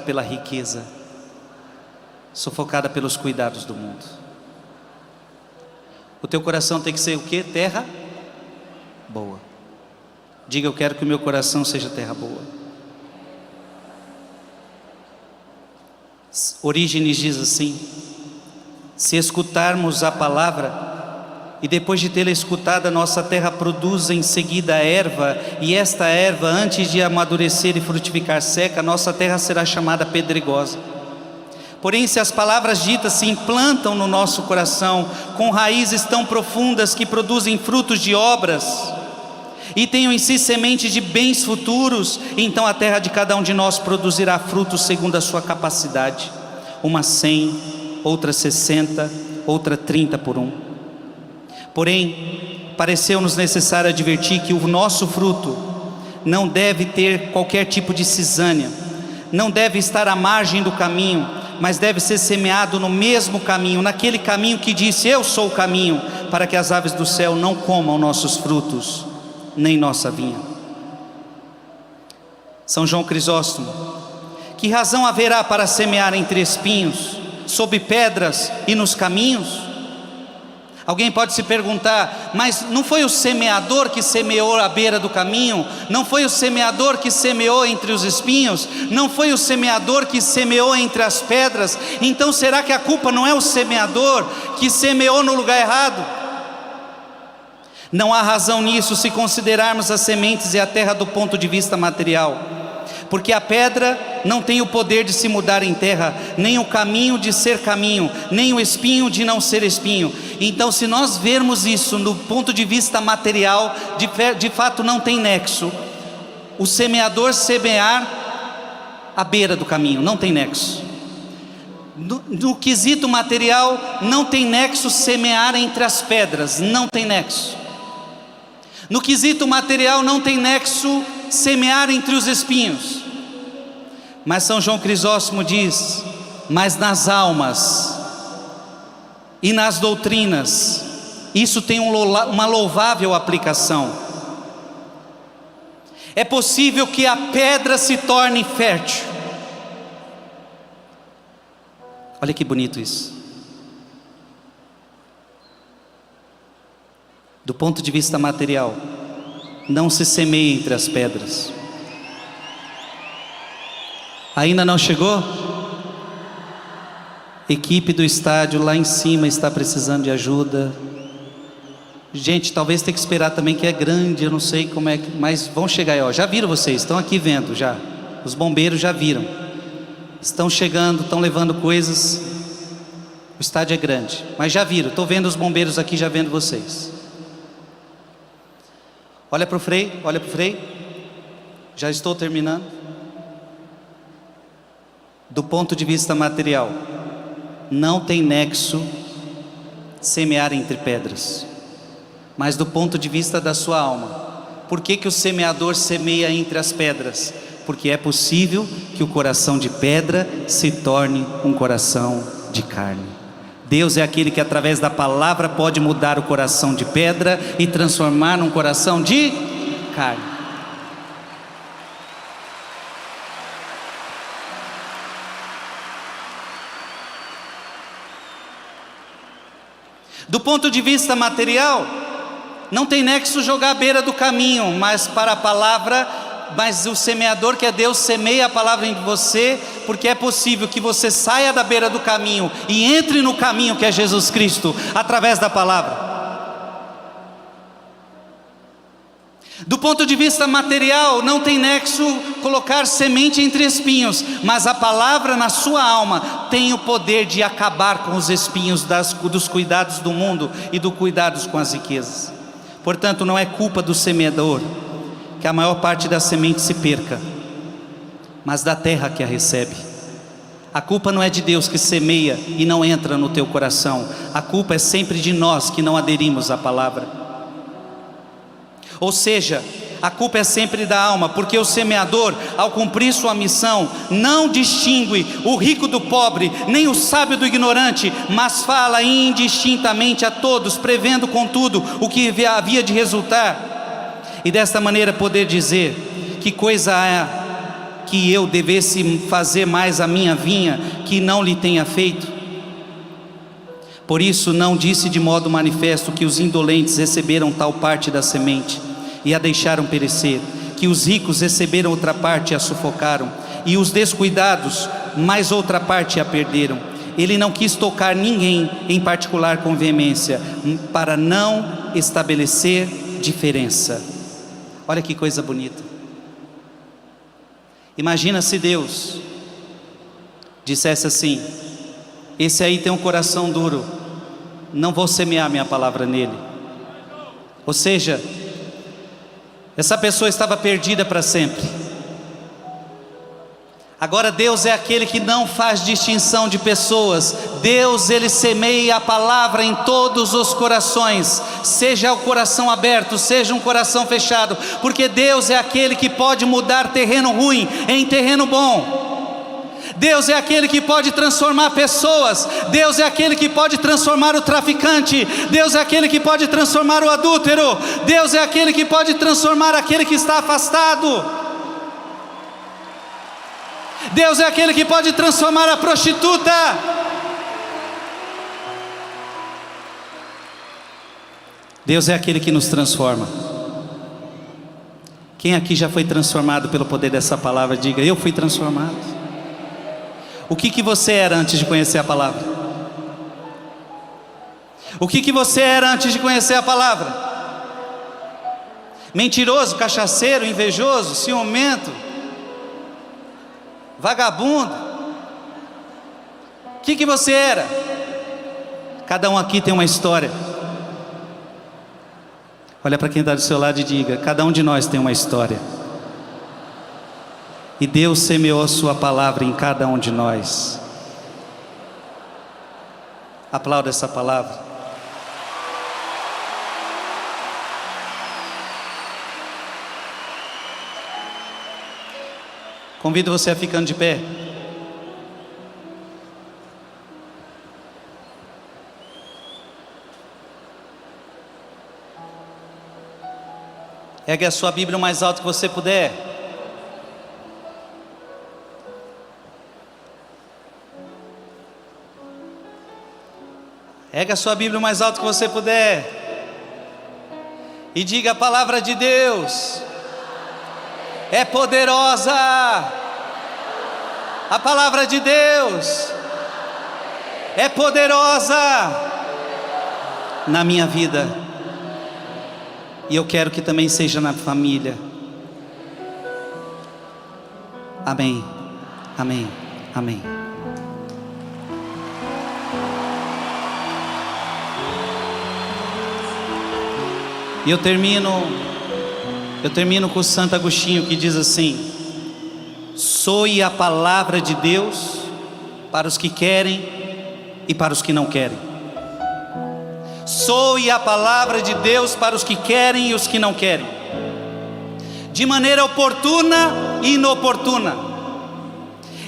pela riqueza, sufocada pelos cuidados do mundo. O teu coração tem que ser o quê? Terra boa. Diga: eu quero que o meu coração seja terra boa. Orígenes diz assim: se escutarmos a palavra e depois de tê-la escutada, nossa terra produz em seguida a erva, e esta erva, antes de amadurecer e frutificar, seca, nossa terra será chamada pedregosa. Porém, se as palavras ditas se implantam no nosso coração, com raízes tão profundas que produzem frutos de obras, e tenham em si semente de bens futuros, então a terra de cada um de nós produzirá frutos segundo a sua capacidade, uma 100, outra 60, outra 30 por um. Porém, pareceu-nos necessário advertir que o nosso fruto não deve ter qualquer tipo de cisânia, não deve estar à margem do caminho, mas deve ser semeado no mesmo caminho, naquele caminho que disse: eu sou o caminho, para que as aves do céu não comam nossos frutos, nem nossa vinha. São João Crisóstomo: que razão haverá para semear entre espinhos, sob pedras e nos caminhos? Alguém pode se perguntar: mas não foi o semeador que semeou à beira do caminho? Não foi o semeador que semeou entre os espinhos? Não foi o semeador que semeou entre as pedras? Então será que a culpa não é o semeador que semeou no lugar errado? Não há razão nisso se considerarmos as sementes e a terra do ponto de vista material, porque a pedra não tem o poder de se mudar em terra, nem o caminho de ser caminho, nem o espinho de não ser espinho. Então, se nós vermos isso no ponto de vista material, de fato não tem nexo. O semeador semear à beira do caminho, não tem nexo. No quesito material, não tem nexo semear entre as pedras, não tem nexo. No quesito material, não tem nexo semear entre os espinhos. Mas São João Crisóstomo diz: mas nas almas e nas doutrinas, isso tem uma louvável aplicação. É possível que a pedra se torne fértil. Olha que bonito isso. Do ponto de vista material, não se semeia entre as pedras. Ainda não chegou? Equipe do estádio lá em cima está precisando de ajuda. Gente, talvez tenha que esperar também, que é grande, eu não sei como é que, mas vão chegar aí, ó. Já viram vocês, estão aqui vendo já. Os bombeiros já viram. Estão chegando, estão levando coisas. O estádio é grande, mas já viram, estou vendo os bombeiros aqui, já vendo vocês. Olha para o Frei, olha para o Frei. Já estou terminando. Do ponto de vista material, não tem nexo semear entre pedras. Mas do ponto de vista da sua alma, por que que o semeador semeia entre as pedras? Porque é possível que o coração de pedra se torne um coração de carne. Deus é aquele que através da palavra pode mudar o coração de pedra e transformar num coração de carne. Do ponto de vista material, não tem nexo jogar à beira do caminho, mas para a palavra, mas o semeador que é Deus semeia a palavra em você, porque é possível que você saia da beira do caminho e entre no caminho que é Jesus Cristo, através da palavra. Do ponto de vista material, não tem nexo colocar semente entre espinhos, mas a palavra na sua alma tem o poder de acabar com os espinhos dos cuidados do mundo e dos cuidados com as riquezas. Portanto, não é culpa do semeador que a maior parte da semente se perca, mas da terra que a recebe. A culpa não é de Deus que semeia e não entra no teu coração. A culpa é sempre de nós que não aderimos à palavra. Ou seja, a culpa é sempre da alma, porque o semeador, ao cumprir sua missão, não distingue o rico do pobre, nem o sábio do ignorante, mas fala indistintamente a todos, prevendo contudo o que havia de resultar, e desta maneira poder dizer: que coisa é que eu devesse fazer mais a minha vinha, que não lhe tenha feito? Por isso não disse de modo manifesto que os indolentes receberam tal parte da semente e a deixaram perecer, que os ricos receberam outra parte e a sufocaram, e os descuidados mais outra parte a perderam. Ele não quis tocar ninguém em particular com veemência, para não estabelecer diferença. Olha que coisa bonita. Imagina se Deus dissesse assim: esse aí tem um coração duro, não vou semear minha palavra nele. Ou seja, essa pessoa estava perdida para sempre. Agora Deus é aquele que não faz distinção de pessoas. Deus, Ele semeia a palavra em todos os corações, seja o coração aberto, seja um coração fechado, porque Deus é aquele que pode mudar terreno ruim em terreno bom. Deus é aquele que pode transformar pessoas. Deus é aquele que pode transformar o traficante. Deus é aquele que pode transformar o adúltero. Deus é aquele que pode transformar aquele que está afastado. Deus é aquele que pode transformar a prostituta. Deus é aquele que nos transforma. Quem aqui já foi transformado pelo poder dessa palavra? Diga: eu fui transformado. O que você era antes de conhecer a palavra? O que você era antes de conhecer a palavra? Mentiroso, cachaceiro, invejoso, ciumento, vagabundo? O que você era? Cada um aqui tem uma história. Olha para quem está do seu lado e diga: cada um de nós tem uma história. E Deus semeou a sua palavra em cada um de nós. Aplauda essa palavra. Convido você a ficando de pé. Ergue a sua Bíblia o mais alto que você puder. Ergue a sua Bíblia o mais alto que você puder. E diga: a palavra de Deus é poderosa. A palavra de Deus é poderosa na minha vida. E eu quero que também seja na família. Amém, amém, amém. E eu termino com Santo Agostinho, que diz assim: soe a palavra de Deus para os que querem e para os que não querem. Soe a palavra de Deus para os que querem e os que não querem, de maneira oportuna e inoportuna.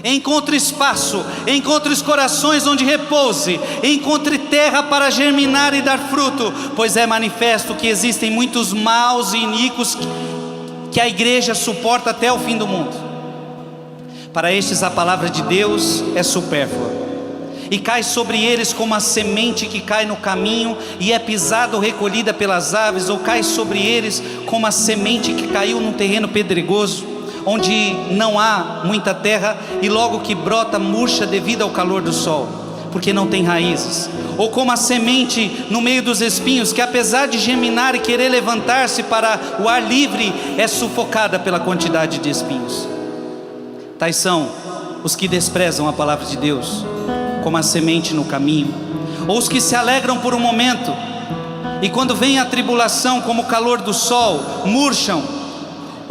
Encontre espaço, encontre os corações onde repouse, encontre terra para germinar e dar fruto, pois é manifesto que existem muitos maus e iníquos que a igreja suporta até o fim do mundo. Para estes a palavra de Deus é supérflua, e cai sobre eles como a semente que cai no caminho e é pisada ou recolhida pelas aves, ou cai sobre eles como a semente que caiu num terreno pedregoso, onde não há muita terra, e logo que brota murcha devido ao calor do sol, porque não tem raízes. Ou como a semente no meio dos espinhos, que apesar de germinar e querer levantar-se para o ar livre, é sufocada pela quantidade de espinhos. Tais são os que desprezam a palavra de Deus, como a semente no caminho, ou os que se alegram por um momento, e quando vem a tribulação, como o calor do sol, murcham.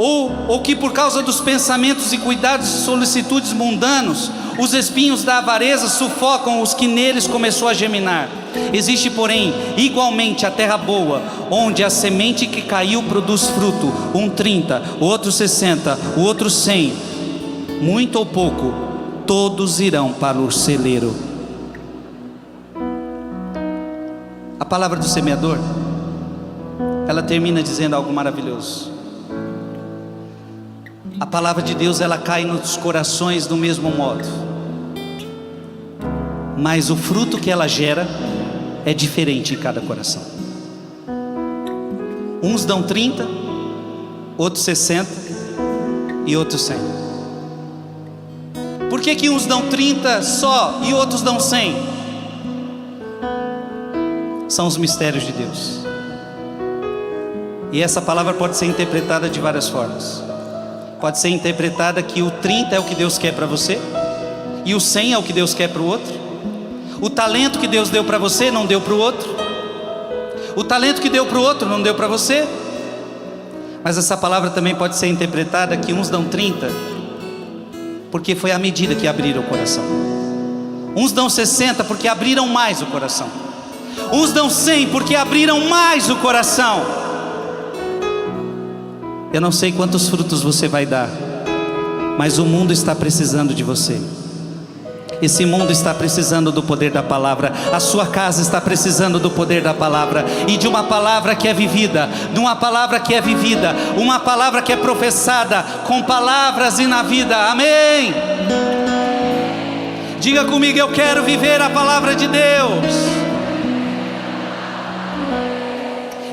Ou que por causa dos pensamentos e cuidados e solicitudes mundanos, os espinhos da avareza sufocam os que neles começou a germinar. Existe, porém, igualmente a terra boa, onde a semente que caiu produz fruto, um 30, o outro 60, o outro 100. Muito ou pouco, todos irão para o celeiro. A palavra do semeador, ela termina dizendo algo maravilhoso. A palavra de Deus, ela cai nos corações do mesmo modo, mas o fruto que ela gera é diferente em cada coração. Uns dão 30, outros 60 e outros 100. Por que uns dão 30 só e outros dão 100? São os mistérios de Deus. E essa palavra pode ser interpretada de várias formas. Pode ser interpretada que o 30 é o que Deus quer para você, e o 100 é o que Deus quer para o outro. O talento que Deus deu para você não deu para o outro. O talento que deu para o outro não deu para você. Mas essa palavra também pode ser interpretada que uns dão 30 porque foi a medida que abriram o coração. Uns dão 60 porque abriram mais o coração. Uns dão 100 porque abriram mais o coração. Eu não sei quantos frutos você vai dar, mas o mundo está precisando de você. Esse mundo está precisando do poder da palavra. A sua casa está precisando do poder da palavra, e de uma palavra que é vivida, de uma palavra que é vivida, uma palavra que é professada com palavras e na vida. Amém? Diga comigo: eu quero viver a palavra de Deus.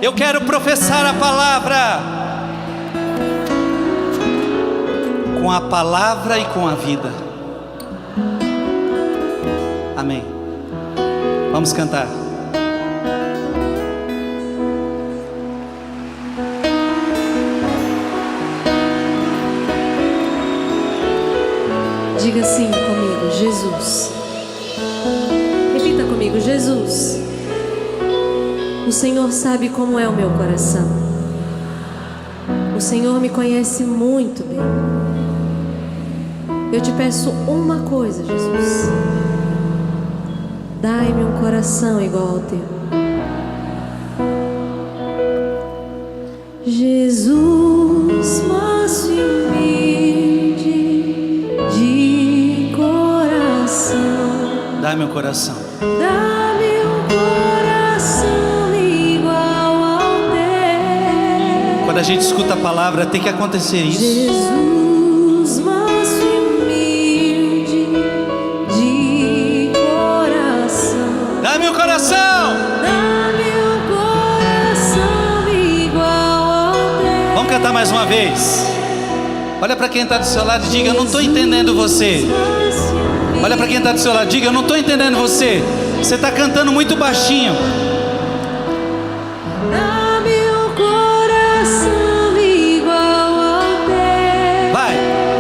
Eu quero professar a palavra, com a palavra e com a vida. Amém. Vamos cantar. Diga assim comigo: Jesus. Repita comigo: Jesus. O Senhor sabe como é o meu coração. O Senhor me conhece muito bem. Eu te peço uma coisa, Jesus: dai-me um coração igual ao teu. Jesus, manso e humilde de coração, dai-me um coração. Dá-me um coração igual ao teu. Quando a gente escuta a palavra, tem que acontecer isso. Jesus, manso e humilde de coração, dá-me um coração. Dá-me um coração igual ao teu. Vamos cantar mais uma vez. Olha para quem está do seu lado e diga: eu não estou entendendo você, Olha para quem está do seu lado, diga: eu não estou entendendo você. Você está cantando muito baixinho. Dá-me um coração igual ao teu. Vai,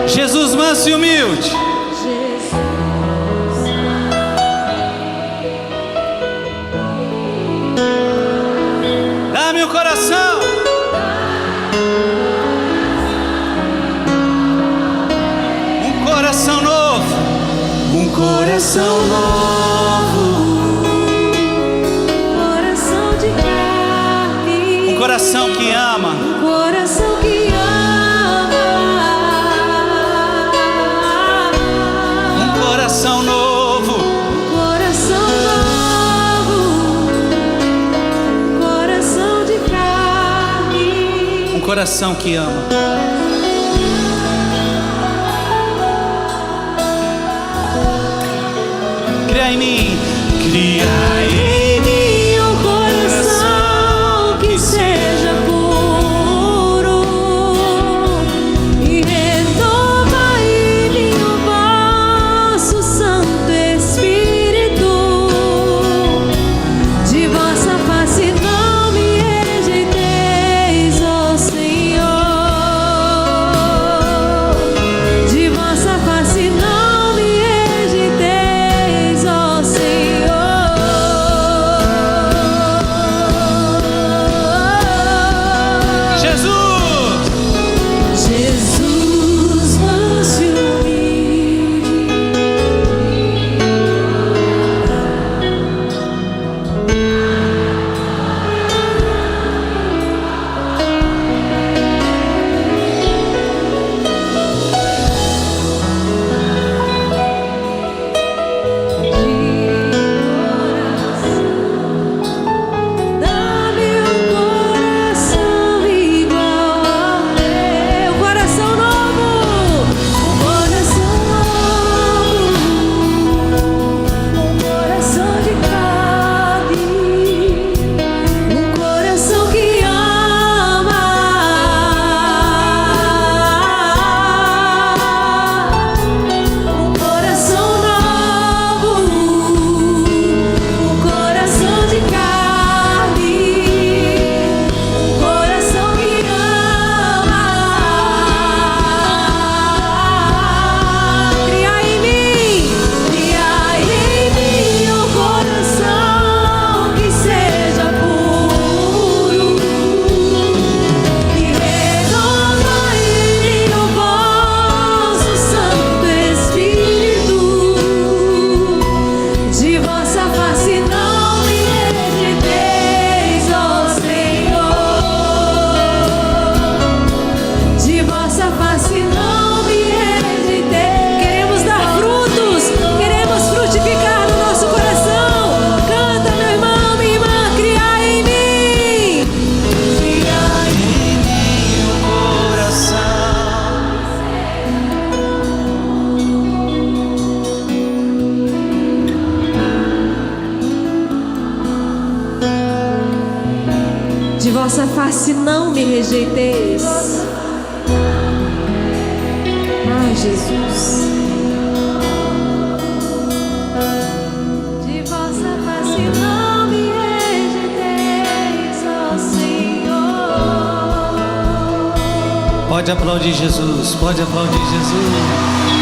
Jesus manso e humilde. Dá-me um coração. Um coração novo. Um coração novo. Coração de carne. Um coração que ama. Um coração que ama. Um coração novo. Um coração novo. Coração de carne. Um coração que ama. Cria em mim. Cria em mim Um coração que seja puro e renova em mim o vosso Santo Espírito. De vossa face não me rejeiteis, ó Senhor. De vossa face não me rejeiteis, ó Senhor. Jesus. Jesus, manso e humilde. Dá-me um coração igual ao teu. Um coração novo. Um coração novo. Um coração de carne. Um coração que ama. Um coração novo. Um coração de carne. Um coração que ama. Cria em mim um coração que seja puro e renova em mim o vosso Santo Espírito. De vossa face não me rejeiteis, ó Senhor. De vossa face não me rejeiteis. Queremos dar frutos, queremos frutificar no nosso coração. Canta, meu irmão, minha irmã, cria em mim. Cria em mim Um coração. De vossa face não me rejeiteis. Ah, Jesus. De vossa face não me rejeiteis, ó Senhor. Pode aplaudir Jesus. Pode aplaudir Jesus.